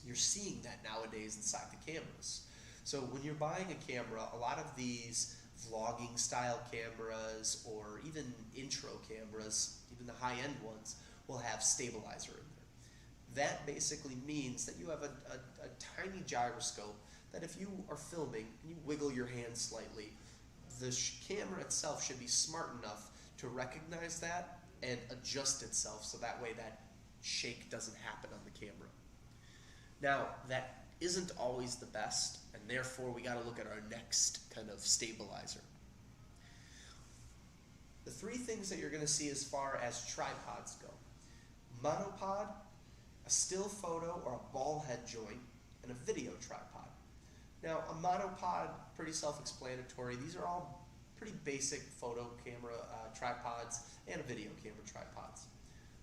you're seeing that nowadays inside the cameras. So when you're buying a camera, a lot of these vlogging style cameras or even intro cameras, even the high-end ones, will have stabilizer in there. That basically means that you have a tiny gyroscope that if you are filming and you wiggle your hand slightly, the camera itself should be smart enough to recognize that and adjust itself so that way that shake doesn't happen on the camera. Now, that isn't always the best, and therefore we got to look at our next kind of stabilizer. The three things that you're going to see as far as tripods go: monopod, a still photo or a ball head joint, and a video tripod. Now, a monopod, pretty self-explanatory. These are all pretty basic photo camera tripods and video camera tripods.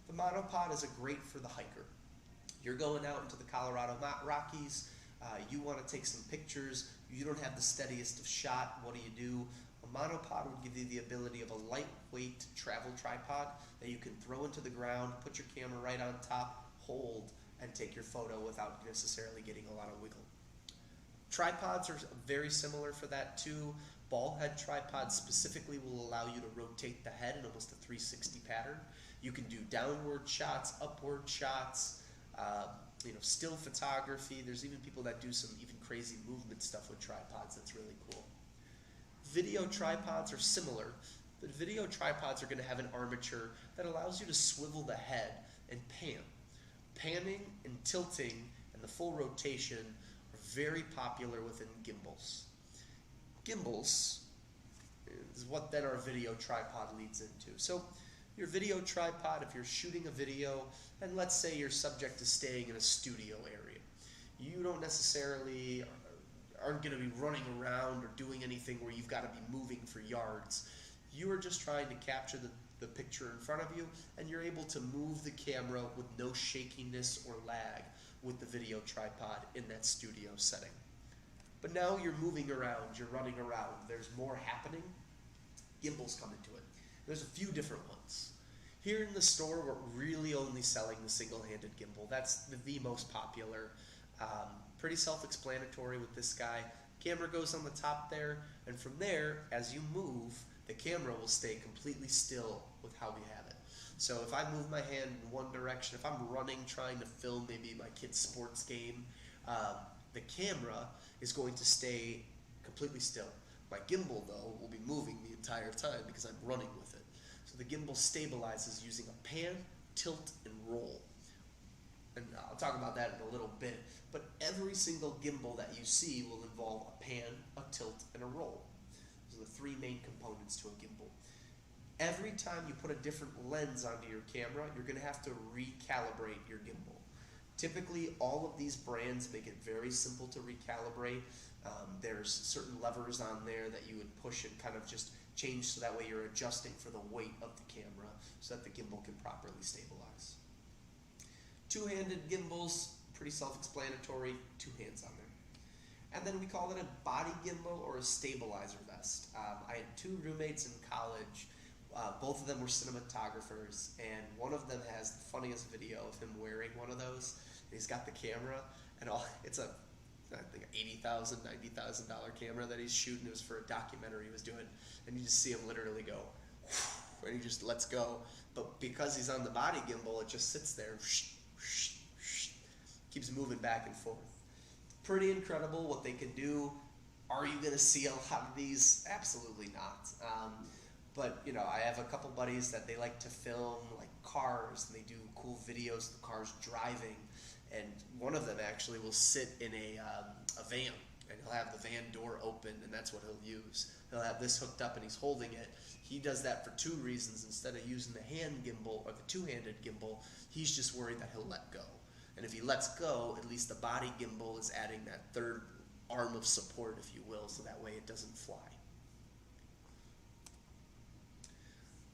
The monopod is great for the hiker. You're going out into the Colorado Rockies, you want to take some pictures, you don't have the steadiest of shot, what do? A monopod would give you the ability of a lightweight travel tripod that you can throw into the ground, put your camera right on top, hold, and take your photo without necessarily getting a lot of wiggle. Tripods are very similar for that too. Ball head tripods specifically will allow you to rotate the head in almost a 360 pattern. You can do downward shots, upward shots, still photography. There's even people that do some even crazy movement stuff with tripods that's really cool. Video tripods are similar, but video tripods are going to have an armature that allows you to swivel the head and pan. Panning and tilting and the full rotation are very popular within gimbals. Gimbals is what then our video tripod leads into. So your video tripod, if you're shooting a video, and let's say your subject is staying in a studio area, you don't necessarily aren't going to be running around or doing anything where you've got to be moving for yards. You are just trying to capture the picture in front of you, and you're able to move the camera with no shakiness or lag with the video tripod in that studio setting. But now you're moving around, you're running around, there's more happening. Gimbals come into it. There's a few different ones. Here in the store, we're really only selling the single-handed gimbal. That's the most popular. Pretty self-explanatory with this guy. Camera goes on the top there, and from there, as you move, the camera will stay completely still with how we have it. So if I move my hand in one direction, if I'm running, trying to film maybe my kid's sports game, the camera is going to stay completely still. My gimbal, though, will be moving the entire time because I'm running with it. So the gimbal stabilizes using a pan, tilt, and roll. And I'll talk about that in a little bit. But every single gimbal that you see will involve a pan, a tilt, and a roll. Those are the three main components to a gimbal. Every time you put a different lens onto your camera, you're going to have to recalibrate your gimbal. Typically, all of these brands make it very simple to recalibrate. There's certain levers on there that you would push and kind of just change so that way you're adjusting for the weight of the camera so that the gimbal can properly stabilize. Two-handed gimbals, pretty self-explanatory, two hands on there. And then we call it a body gimbal or a stabilizer vest. I had two roommates in college. Both of them were cinematographers, and one of them has the funniest video of him wearing one of those. He's got the camera, and it's I think $80,000, $90,000 camera that he's shooting. It was for a documentary he was doing, and you just see him literally go, and he just lets go. But because he's on the body gimbal, it just sits there, keeps moving back and forth. Pretty incredible what they can do. Are you going to see a lot of these? Absolutely not. But I have a couple buddies that they like to film like cars, and they do cool videos of the cars driving. And one of them actually will sit in a van, and he'll have the van door open, and that's what he'll use. He'll have this hooked up, and he's holding it. He does that for two reasons. Instead of using the hand gimbal or the two-handed gimbal, he's just worried that he'll let go. And if he lets go, at least the body gimbal is adding that third arm of support, if you will, so that way it doesn't fly.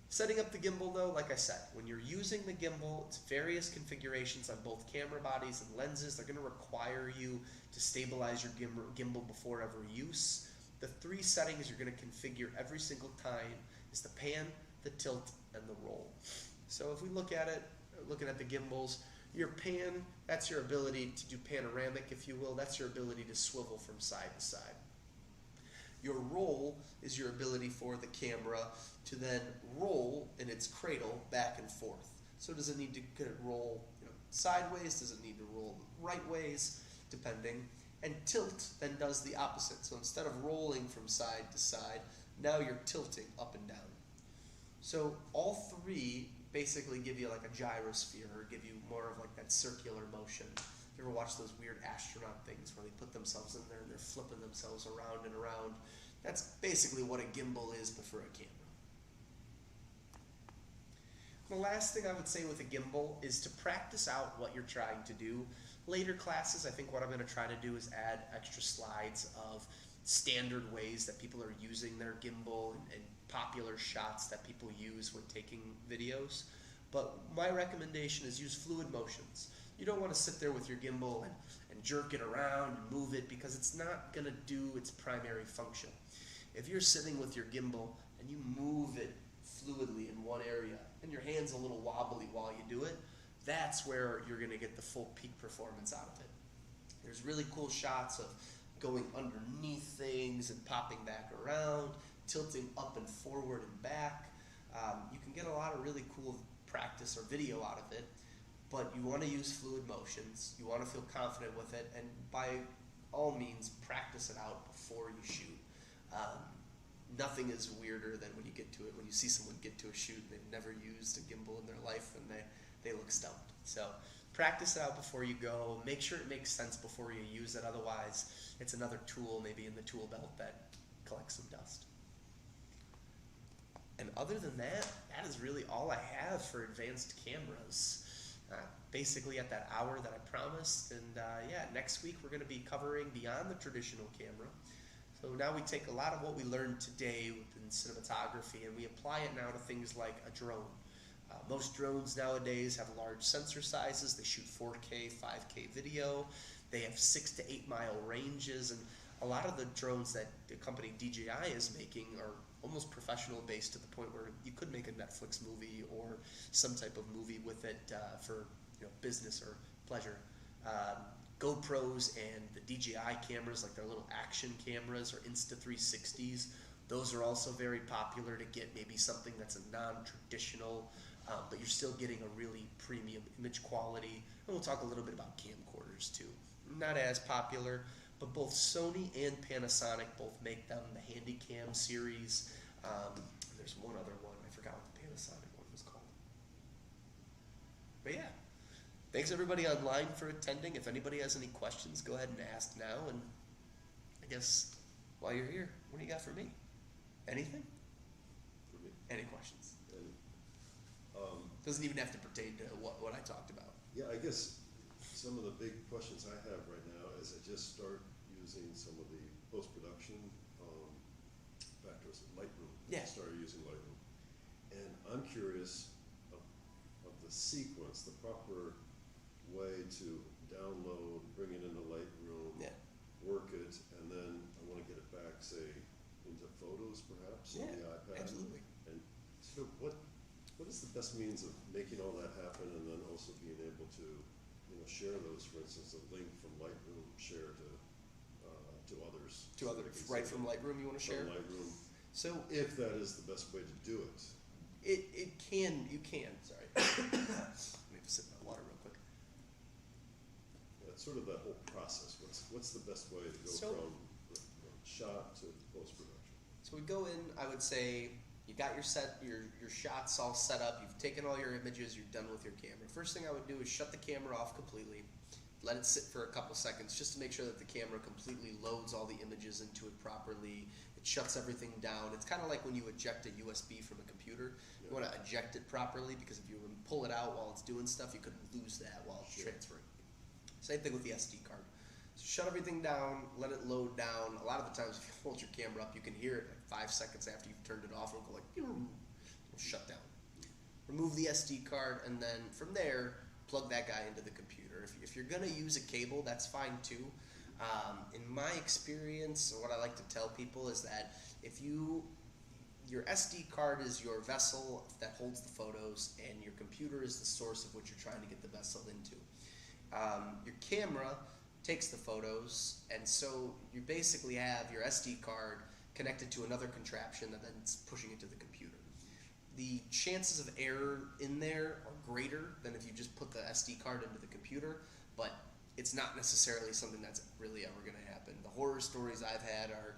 Setting up the gimbal, though, like I said, when you're using the gimbal, it's various configurations on both camera bodies and lenses. They're going to require you to stabilize your gimbal before every use. The three settings you're going to configure every single time is the pan, the tilt, and the roll. So if we look at it, looking at the gimbals, your pan, that's your ability to do panoramic, if you will. That's your ability to swivel from side to side. Your roll is your ability for the camera to then roll in its cradle back and forth. So does it need to roll sideways? Does it need to roll right ways? Depending. And tilt then does the opposite. So instead of rolling from side to side, now you're tilting up and down. So all three basically give you like a gyrosphere, or give you more of like that circular motion. You ever watch those weird astronaut things where they put themselves in there and they're flipping themselves around and around? That's basically what a gimbal is, but for a camera. The last thing I would say with a gimbal is to practice out what you're trying to do. Later classes, I think what I'm going to try to do is add extra slides of standard ways that people are using their gimbal, and popular shots that people use when taking videos. But my recommendation is use fluid motions. You don't want to sit there with your gimbal and jerk it around and move it, because it's not going to do its primary function. If you're sitting with your gimbal and you move it fluidly in one area and your hand's a little wobbly while you do it, that's where you're going to get the full peak performance out of it. There's really cool shots of going underneath things and popping back around, tilting up and forward and back. You can get a lot of really cool practice or video out of it, but you want to use fluid motions. You want to feel confident with it, and by all means, practice it out before you shoot. Nothing is weirder than when you get to it, when you see someone get to a shoot and they've never used a gimbal in their life and they look stumped. So practice it out before you go. Make sure it makes sense before you use it. Otherwise, it's another tool maybe in the tool belt that collects some dust. And other than that, that is really all I have for advanced cameras. Basically at that hour that I promised. And yeah, next week we're going to be covering beyond the traditional camera. So now we take a lot of what we learned today within cinematography and we apply it now to things like a drone. Most drones nowadays have large sensor sizes. They shoot 4K, 5K video. They have 6 to 8 mile ranges, and a lot of the drones that the company DJI is making are almost professional based to the point where you could make a Netflix movie or some type of movie with it for business or pleasure. GoPros and the DJI cameras, like their little action cameras or Insta360s, those are also very popular to get maybe something that's a non-traditional, but you're still getting a really premium image quality. And we'll talk a little bit about camcorders too. Not as popular, but both Sony and Panasonic both make them, the Handycam series. There's one other one, I forgot what the Panasonic one was called. But yeah. Thanks everybody online for attending. If anybody has any questions, go ahead and ask now. And I guess while you're here, what do you got for me? Anything? For me? Any questions? And, doesn't even have to pertain to what I talked about. yeah, I guess some of the big questions I have right now is I just start using some of the post-production factors, Lightroom. Yeah. I started using Lightroom. And I'm curious of the sequence, the proper way to download, bring it into Lightroom, Yeah. work it, and then I want to get it back, say, into photos perhaps on the iPad. Absolutely. And so what is the best means of making all that happen, and then also being able to share those, for instance, a link from Lightroom share to others. To others, right from Lightroom you want to share? From Lightroom. So if that is the best way to do it. you can, sorry. Let me sip my water real quick. It's sort of that whole process. What's the best way to go from shot to post-production? So we go in, I would say, you got your shots all set up, you've taken all your images, you're done with your camera. First thing I would do is shut the camera off completely, let it sit for a couple seconds just to make sure that the camera completely loads all the images into it properly. It shuts everything down. It's kind of like when you eject a USB from a computer. You want to eject it properly, because if you pull it out while it's doing stuff, you could lose that while it's transferring. Same thing with the SD card. So shut everything down, let it load down. A lot of the times if you hold your camera up, you can hear it like 5 seconds after you've turned it off. It'll go like, it'll shut down. Remove the SD card, and then from there, plug that guy into the computer. If you're going to use a cable, that's fine too. In my experience, what I like to tell people is that if your SD card is your vessel that holds the photos, and your computer is the source of what you're trying to get the vessel into. Your camera takes the photos, and so you basically have your SD card connected to another contraption that then it's pushing it to the computer. the chances of error in there are greater than if you just put the SD card into the computer, but it's not necessarily something that's really ever going to happen. The horror stories I've had are,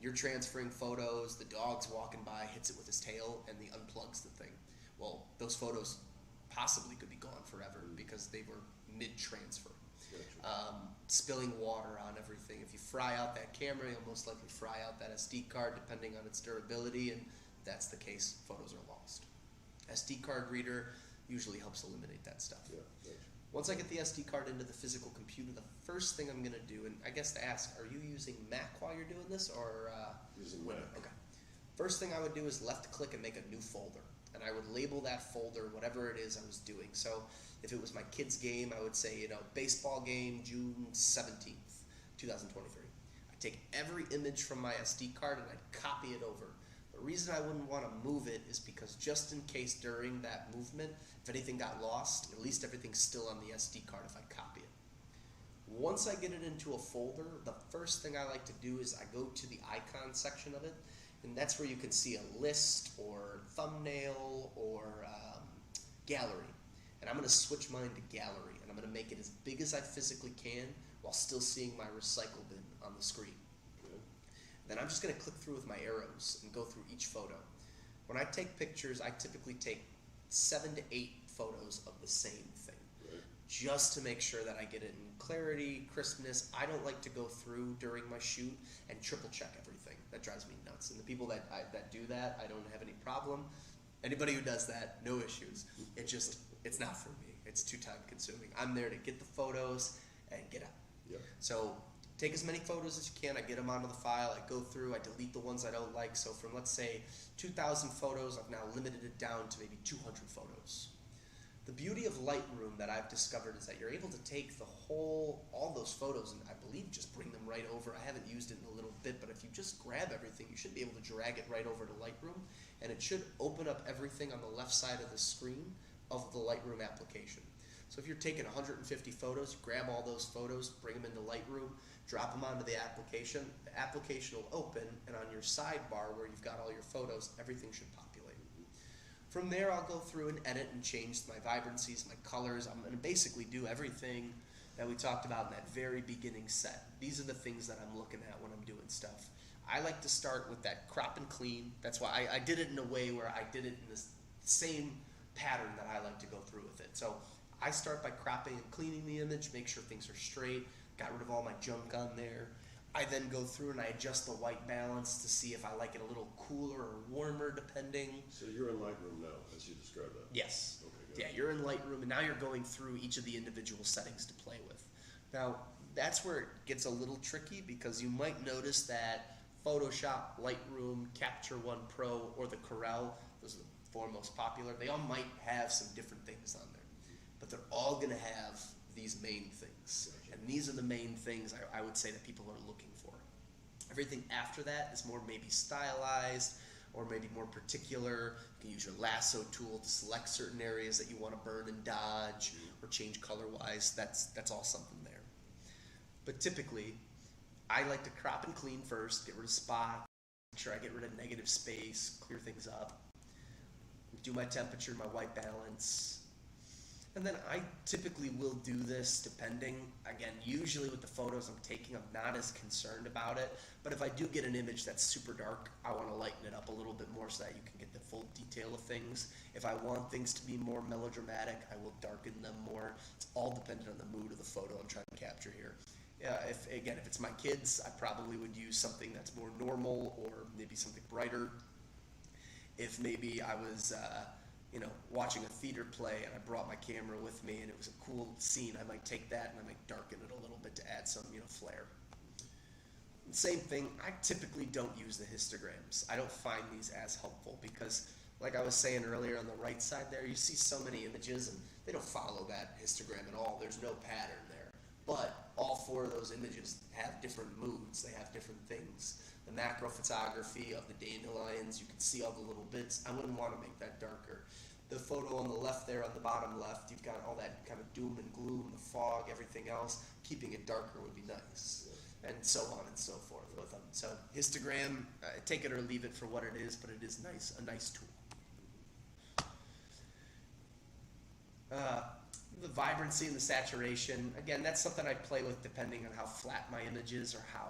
you're transferring photos, the dog's walking by, hits it with his tail, and he unplugs the thing. Well, those photos possibly could be gone forever because they were mid-transfer. Gotcha. Spilling water on everything. If you fry out that camera, you'll most likely fry out that SD card depending on its durability, and if that's the case, photos are lost. SD card reader usually helps eliminate that stuff. Yeah, gotcha. Once I get the SD card into the physical computer, the first thing I'm going to do, and I guess to ask, are you using Mac while you're doing this, or Using Mac. Okay. First thing I would do is left click and make a new folder, and I would label that folder whatever it is I was doing. So if it was my kid's game, I would say, baseball game, June 17th, 2023. I'd take every image from my SD card and I'd copy it over. The reason I wouldn't want to move it is because just in case during that movement, if anything got lost, at least everything's still on the SD card if I copy it. Once I get it into a folder, the first thing I like to do is I go to the icon section of it, and that's where you can see a list or thumbnail or gallery. And I'm going to switch mine to gallery, and I'm going to make it as big as I physically can while still seeing my recycle bin on the screen. Okay. Then I'm just going to click through with my arrows and go through each photo. When I take pictures, I typically take 7 to 8 photos of the same thing, Right. just to make sure that I get it in clarity, crispness. I don't like to go through during my shoot and triple check everything. That drives me nuts. And the people that do that, I don't have any problem. Anybody who does that, no issues. It's not for me. It's too time consuming. I'm there to get the photos and get out. Yep. So take as many photos as you can. I get them onto the file. I go through. I delete the ones I don't like. So from, let's say, 2,000 photos, I've now limited it down to maybe 200 photos. The beauty of Lightroom that I've discovered is that you're able to take all those photos and I believe just bring them right over. I haven't used it in a little bit, but if you just grab everything, you should be able to drag it right over to Lightroom, and it should open up everything on the left side of the screen of the Lightroom application. So if you're taking 150 photos, you grab all those photos, bring them into Lightroom, drop them onto the application will open, and on your sidebar where you've got all your photos, everything should populate. From there, I'll go through and edit and change my vibrancies, my colors. I'm going to basically do everything that we talked about in that very beginning set. These are the things that I'm looking at when I'm doing stuff. I like to start with that crop and clean. That's why I did it in a way where I did it in the same pattern that I like to go through with it. So I start by cropping and cleaning the image, make sure things are straight, got rid of all my junk on there. I then go through and I adjust the white balance to see if I like it a little cooler or warmer depending. So you're in Lightroom now, as you described that? Yes. Okay, good. Yeah, you're in Lightroom and now you're going through each of the individual settings to play with. Now, that's where it gets a little tricky because you might notice that Photoshop, Lightroom, Capture One Pro, or the Corel, those are the 4 most popular, they all might have some different things on there. But they're all going to have these main things. Gotcha. And these are the main things I would say that people are looking for. Everything after that is more maybe stylized or maybe more particular. You can use your lasso tool to select certain areas that you want to burn and dodge or change color-wise. That's all something there. But typically, I like to crop and clean first, get rid of spots, make sure I get rid of negative space, clear things up, do my temperature, my white balance. And then I typically will do this depending, again, usually with the photos I'm taking, I'm not as concerned about it. But if I do get an image that's super dark, I want to lighten it up a little bit more so that you can get the full detail of things. If I want things to be more melodramatic, I will darken them more. It's all dependent on the mood of the photo I'm trying to capture here. If it's my kids, I probably would use something that's more normal or maybe something brighter. If maybe I was watching a theater play and I brought my camera with me and it was a cool scene, I might take that and I might darken it a little bit to add some flair. Same thing, I typically don't use the histograms. I don't find these as helpful because, like I was saying earlier, on the right side there, you see so many images and they don't follow that histogram at all. There's no pattern there. But all 4 of those images have different moods. They have different things. The macro photography of the dandelions, you can see all the little bits. I wouldn't want to make that darker. The photo on the left there, on the bottom left, you've got all that kind of doom and gloom, the fog, everything else. Keeping it darker would be nice, and so on and so forth with them. So histogram, take it or leave it for what it is, but it is nice, a nice tool. vibrancy and the saturation, again, that's something I play with depending on how flat my image is or how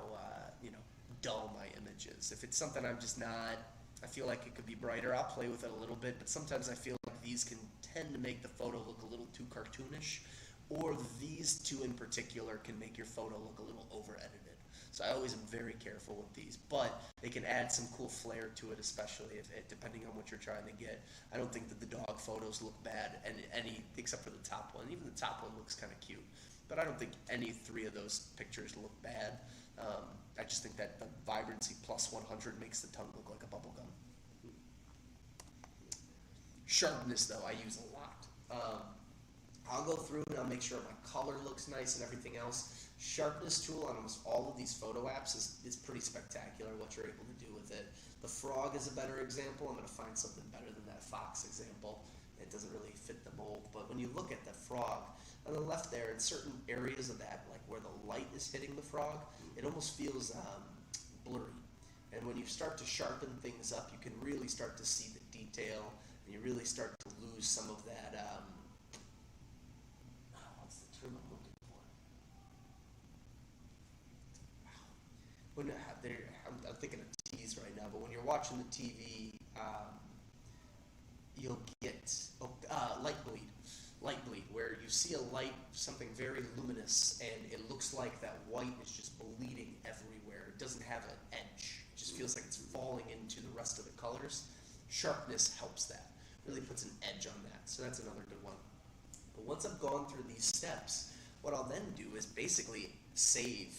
dull my image is. If it's something I'm just not, I feel like it could be brighter, I'll play with it a little bit, but sometimes I feel like these can tend to make the photo look a little too cartoonish, or these two in particular can make your photo look a little over-edited. So I always am very careful with these, but they can add some cool flair to it, especially depending on what you're trying to get. I don't think that the dog photos look bad, except for the top one. Even the top one looks kind of cute, but I don't think any three of those pictures look bad. I just think that the vibrancy plus 100 makes the tongue look like a bubble gum. Sharpness, though, I use a lot. I'll go through and I'll make sure my color looks nice and everything else. Sharpness tool on almost all of these photo apps is pretty spectacular, what you're able to do with it. The frog is a better example. I'm going to find something better than that fox example. It doesn't really fit the mold, but when you look at the frog, on the left there, in certain areas of that, like where the light is hitting the frog, it almost feels blurry. And when you start to sharpen things up, you can really start to see the detail, and you really start to lose some of that, what's the term I'm looking for? When I'm thinking of T's right now, but when you're watching the TV, you'll get light bleed, where you see a light, something very luminous, and it looks like that white is just bleeding everywhere. It doesn't have an edge. It just feels like it's falling into the rest of the colors. Sharpness helps that. Really puts an edge on that. So that's another good one. But once I've gone through these steps, what I'll then do is basically save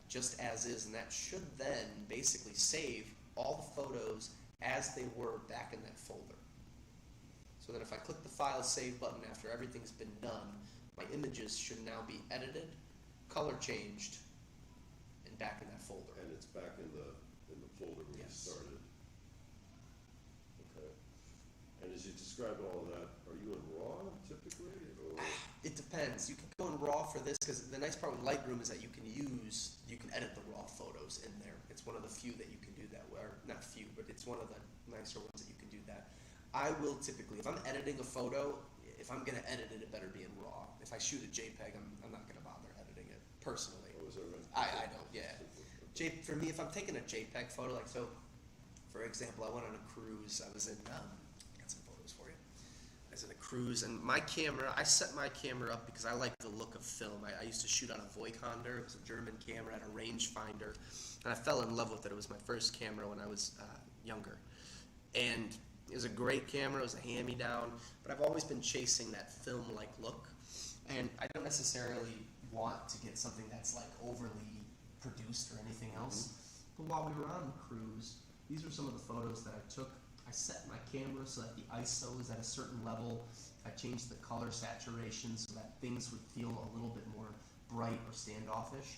just as is, and that should then basically save all the photos as they were back in that folder. So that if I click the File Save button after everything's been done, my images should now be edited, color changed, and back in that folder. And it's back in the folder where you started. Okay. And as you describe all that, are you in RAW typically? Or? It depends. You can go in RAW for this, because the nice part with Lightroom is that you can edit the RAW photos in there. It's one of the few that you can do that, or not few, but it's one of the nicer ones that you can do that. I will typically, if I'm editing a photo, if I'm going to edit it, it better be in RAW. If I shoot a JPEG, I'm not going to bother editing it, personally. Oh, is that right? I don't, yeah. For me, if I'm taking a JPEG photo, like so, for example, I went on a cruise. I was in, I got some photos for you. I was in a cruise, and my camera, I set my camera up because I like the look of film. I used to shoot on a Voigtlander. It was a German camera, had a rangefinder, and I fell in love with it. It was my first camera when I was younger. And it was a great camera, it was a hand-me-down, but I've always been chasing that film-like look, and I don't necessarily want to get something that's like overly produced or anything else. But while we were on the cruise, these are some of the photos that I took. I set my camera so that the ISO is at a certain level. I changed the color saturation so that things would feel a little bit more bright or standoffish,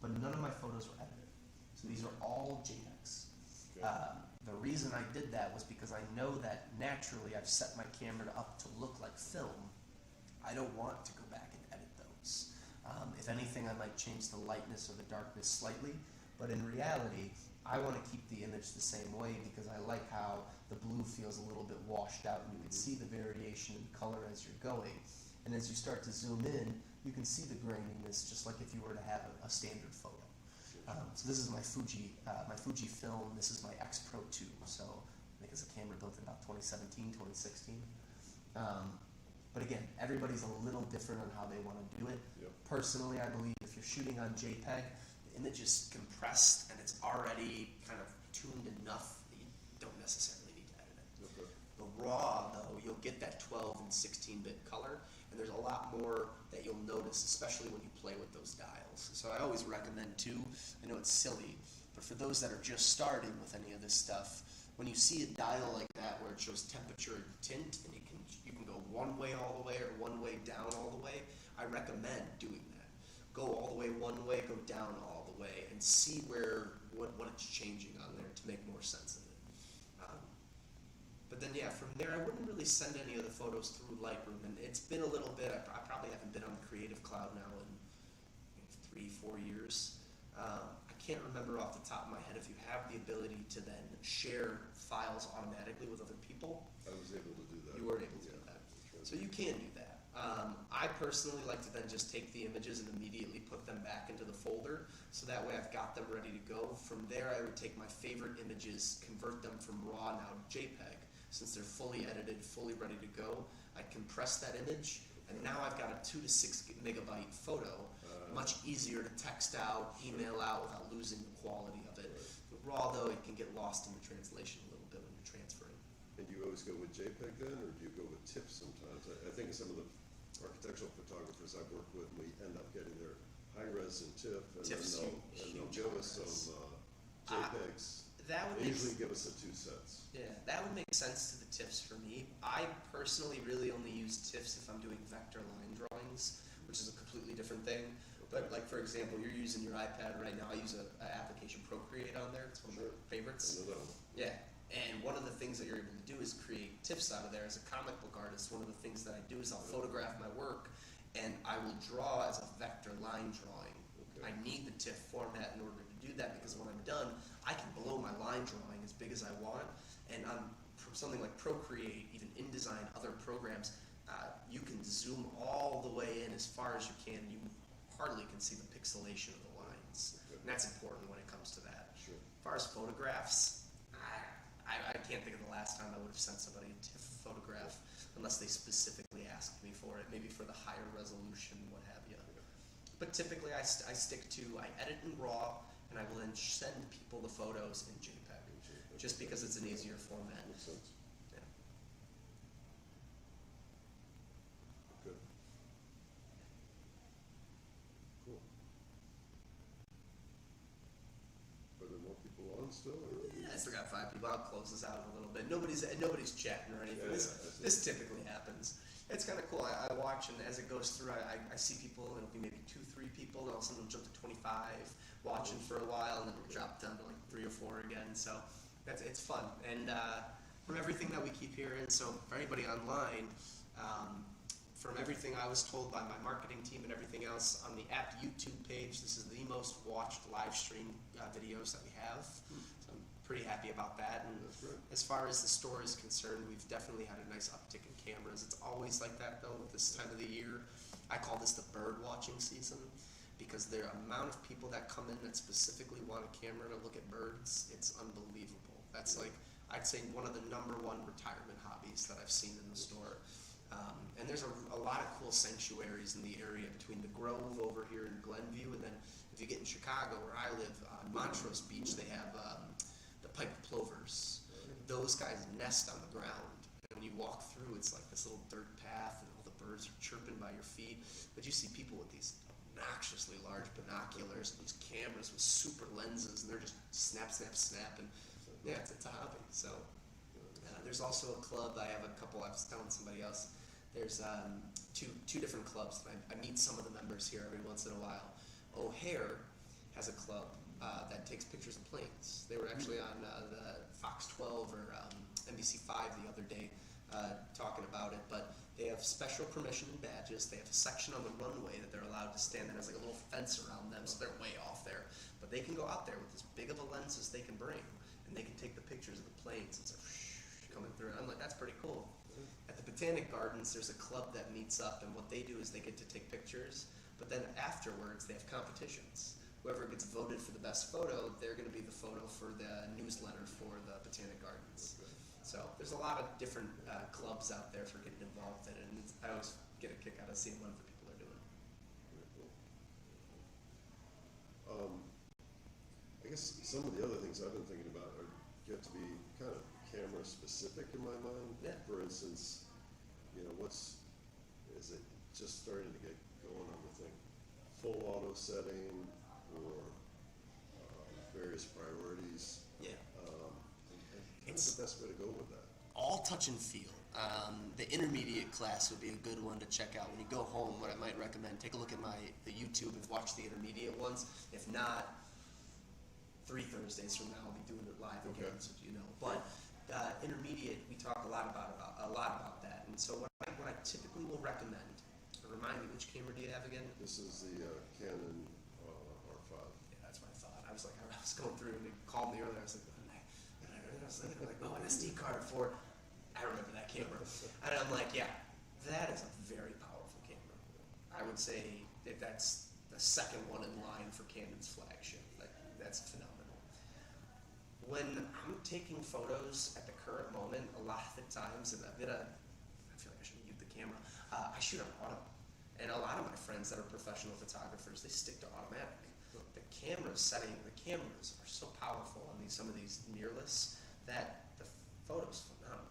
but none of my photos were edited. So these are all JPEGs. Okay. The reason I did that was because I know that naturally I've set my camera up to look like film. I don't want to go back and edit those. If anything, I might change the lightness or the darkness slightly, but in reality, I want to keep the image the same way because I like how the blue feels a little bit washed out, and you can see the variation in color as you're going. And as you start to zoom in, you can see the graininess just like if you were to have a standard photo. So this is my Fuji film. This is my X Pro 2. So I think it's a camera built in about 2017, 2016. But again, everybody's a little different on how they want to do it. Yep. Personally, I believe if you're shooting on JPEG, the image is compressed and it's already kind of tuned enough that you don't necessarily need to edit it. Okay. The RAW, though, you'll get that 12 and 16-bit color, and there's a lot more that you'll notice, especially when you play with those dials. So I always recommend, too, I know it's silly, but for those that are just starting with any of this stuff, when you see a dial like that where it shows temperature and tint, and you can go one way all the way or one way down all the way, I recommend doing that. Go all the way one way, go down all the way, and see what it's changing on there to make more sense of it. But then, yeah, from there, I wouldn't really send any of the photos through Lightroom, and it's been a little bit. I probably haven't been on Creative Cloud now in 3-4 years. I can't remember off the top of my head if you have the ability to then share files automatically with other people. I was able to do that. You were able to do that. So you can do that. I personally like to then just take the images and immediately put them back into the folder, so that way I've got them ready to go. From there, I would take my favorite images, convert them from RAW now to JPEG. Since they're fully edited, fully ready to go, I compress that image, and now I've got a 2 to 6 megabyte photo. Much easier to text out, email out without losing the quality of it. With RAW, though, it can get lost in the translation a little bit when you're transferring. And do you always go with JPEG then, or do you go with TIFF sometimes? I think some of the architectural photographers I've worked with, we end up getting their high-res and TIFF, and TIFF's then they'll give us some JPEGs. That would They make usually give us the 2 sets. Yeah, that would make sense to the TIFFs for me. I personally really only use TIFFs if I'm doing vector line drawings, which is a completely different thing. But like, for example, you're using your iPad right now. I use an application Procreate on there. It's one of my favorites. I know that one. Yeah, and one of the things that you're able to do is create TIFFs out of there. As a comic book artist, one of the things that I do is I'll photograph my work, and I will draw as a vector line drawing. I need the TIFF format in order to do that, because when I'm done, I can blow my line drawing as big as I want. And from something like Procreate, even InDesign, other programs, you can zoom all the way in as far as you can. You hardly can see the pixelation of the lines. And that's important when it comes to that. Sure. As far as photographs, I can't think of the last time I would have sent somebody a TIFF photograph unless they specifically asked me for it, maybe for the higher resolution, what have you. But typically I edit in RAW, and I will then send people the photos in JPEG, just because it's an easier format. Makes sense. Yeah. Good. Cool. Are there more people on still? Or? Yeah, I still got 5 people. I'll close this out in a little bit. Nobody's chatting or anything. This typically happens. It's kind of cool. I watch, and as it goes through, I see people. It'll be maybe 2, 3 people, and all of a sudden it'll jump to 25, watching for a while, and then it'll drop down to like 3 or 4 again. So it's fun. And from everything that we keep hearing, so for anybody online, from everything I was told by my marketing team and everything else, on the app YouTube page, this is the most watched live stream videos that we have. So I'm pretty happy about that. And as far as the store is concerned, we've definitely had a nice uptick in cameras. It's always like that though at this time of the year. I call this the bird watching season, because the amount of people that come in that specifically want a camera to look at birds, it's unbelievable. That's like, I'd say, one of the #1 retirement hobbies that I've seen in the store. And there's a lot of cool sanctuaries in the area between the Grove over here in Glenview, and then if you get in Chicago, where I live, on Montrose Beach, they have the piped plovers. Those guys nest on the ground. And when you walk through, it's like this little dirt path, and all the birds are chirping by your feet. But you see people with these obnoxiously large binoculars and these cameras with super lenses, and they're just snap, snap, snap. And yeah, it's a hobby. So there's also a club. I have a couple. I was telling somebody else. There's two different clubs. I meet some of the members here every once in a while. O'Hare has a club that takes pictures of planes. They were actually on the Fox 12 or NBC 5 the other day talking about it. But they have special permission and badges. They have a section on the runway that they're allowed to stand. That has like a little fence around them, so they're way off there. But they can go out there with as big of a lens as they can bring, and they can take the pictures of the planes. It's like coming through. I'm like, that's pretty cool. At the Botanic Gardens, there's a club that meets up, and what they do is they get to take pictures, but then afterwards they have competitions. Whoever gets voted for the best photo, they're going to be the photo for the newsletter for the Botanic Gardens. So there's a lot of different clubs out there for getting involved in it, and I always get a kick out of seeing what other people are doing. Very cool. I guess some of the other things I've been thinking about get to be kind of camera specific in my mind. Yeah. For instance, is it just starting to get going on the thing? Full auto setting or various priorities? Yeah. What's the best way to go with that? All touch and feel. The intermediate class would be a good one to check out. When you go home, what I might recommend, take a look at the YouTube and watch the intermediate ones. If not, 3 Thursdays from now I'll be doing it live again, so you know. But intermediate, we talk a lot about that. And so what I typically will recommend, remind me, which camera do you have again? This is the Canon R5. Yeah, that's what I thought. I was going through, and they called me earlier. I was like, oh, an SD card for. I remember that camera. And I'm like, yeah, that is a very powerful I would say that that's the second one in line for Canon's flagship. That's phenomenal. When I'm taking photos at the current moment, a lot of the times, and I feel like I should mute the camera, I shoot on auto. And a lot of my friends that are professional photographers, they stick to automatic. The cameras are so powerful on some of these mirrorless that the photo's phenomenal.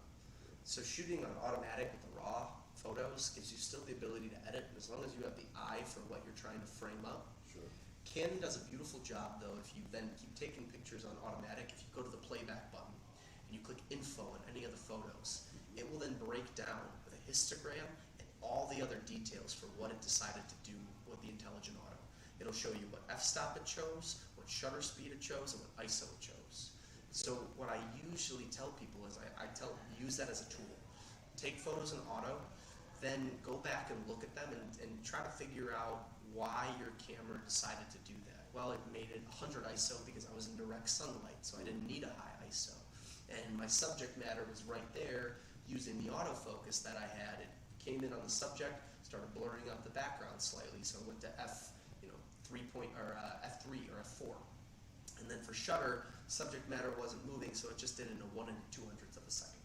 So shooting on automatic with the raw photos gives you still the ability to edit, and as long as you have the eye for what you're trying to frame up. Sure. Canon does a beautiful job though if you then keep taking pictures on automatic. If you go to the playback button and you click info on any of the photos, it will then break down with a histogram and all the other details for what it decided to do with the intelligent auto. It'll show you what f-stop it chose, what shutter speed it chose, and what ISO it chose. So what I usually tell people is use that as a tool. Take photos in auto, then go back and look at them and try to figure out why your camera decided to do that. Well, it made it 100 ISO because I was in direct sunlight, so I didn't need a high ISO. And my subject matter was right there using the autofocus that I had. It came in on the subject, started blurring up the background slightly, so I went to F3 or F4. And then for shutter, subject matter wasn't moving, so it just did it in a 1 200th of a second.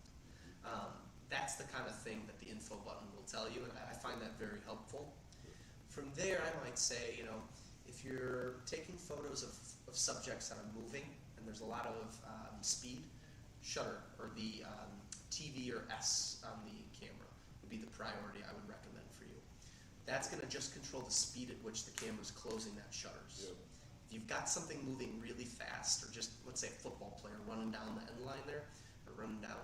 That's the kind of thing that the info button will tell you, and I find that very helpful. From there, I might say, if you're taking photos of subjects that are moving, and there's a lot of speed, shutter, or the TV or S on the camera would be the priority I would recommend for you. That's going to just control the speed at which the camera's closing that shutters. Yep. If you've got something moving really fast, or just, let's say, a football player running down the end line there, or running down,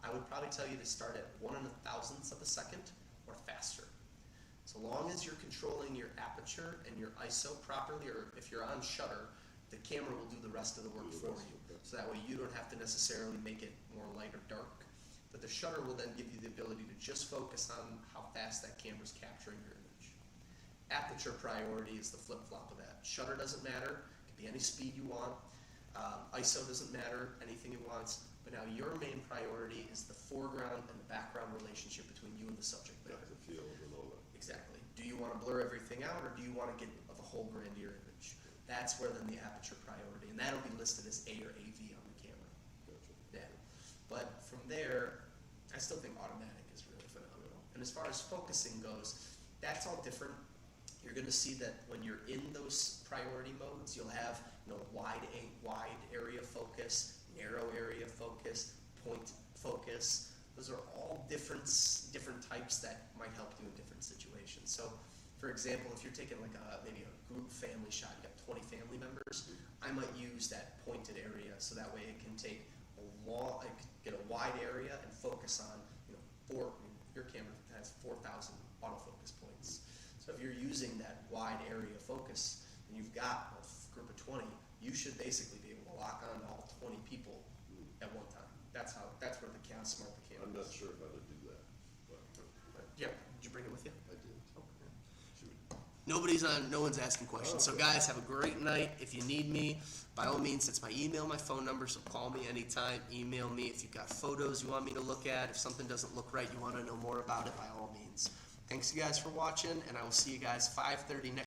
I would probably tell you to start at 1 1,000th of a second or faster. So long as you're controlling your aperture and your ISO properly, or if you're on shutter, the camera will do the rest of the work for you. So that way you don't have to necessarily make it more light or dark. But the shutter will then give you the ability to just focus on how fast that camera's capturing your image. Aperture priority is the flip-flop of that. Shutter doesn't matter. It can be any speed you want. ISO doesn't matter, anything it wants. But now your main priority is the foreground and the background relationship between you and the subject matter. The field and all that. Exactly. Do you want to blur everything out, or do you want to get the whole grandier image? That's where then the aperture priority, and that'll be listed as A or AV on the camera. Gotcha. Yeah. But from there, I still think automatic is really phenomenal. And as far as focusing goes, that's all different. You're going to see that when you're in those priority modes, you'll have wide area focus, narrow area focus, point focus. Those are all different types that might help you in different situations. So, for example, if you're taking like maybe a group family shot, you got 20 family members, I might use that pointed area so that way it can take get a wide area and focus on your camera has 4,000 autofocus points. So if you're using that wide area focus and you've got a group of 20, you should basically be able to lock on all 20 people at one time. That's where the smart the camera. I'm not sure how to do that, but Yeah, did you bring it with you? I did. Okay. Shoot. No one's asking questions. So Okay. guys, have a great night. If you need me, by all means, that's my email, my phone number, so call me anytime, email me. If you've got photos you want me to look at, if something doesn't look right, you want to know more about it, by all means. Thanks you guys for watching, and I will see you guys 5:30 next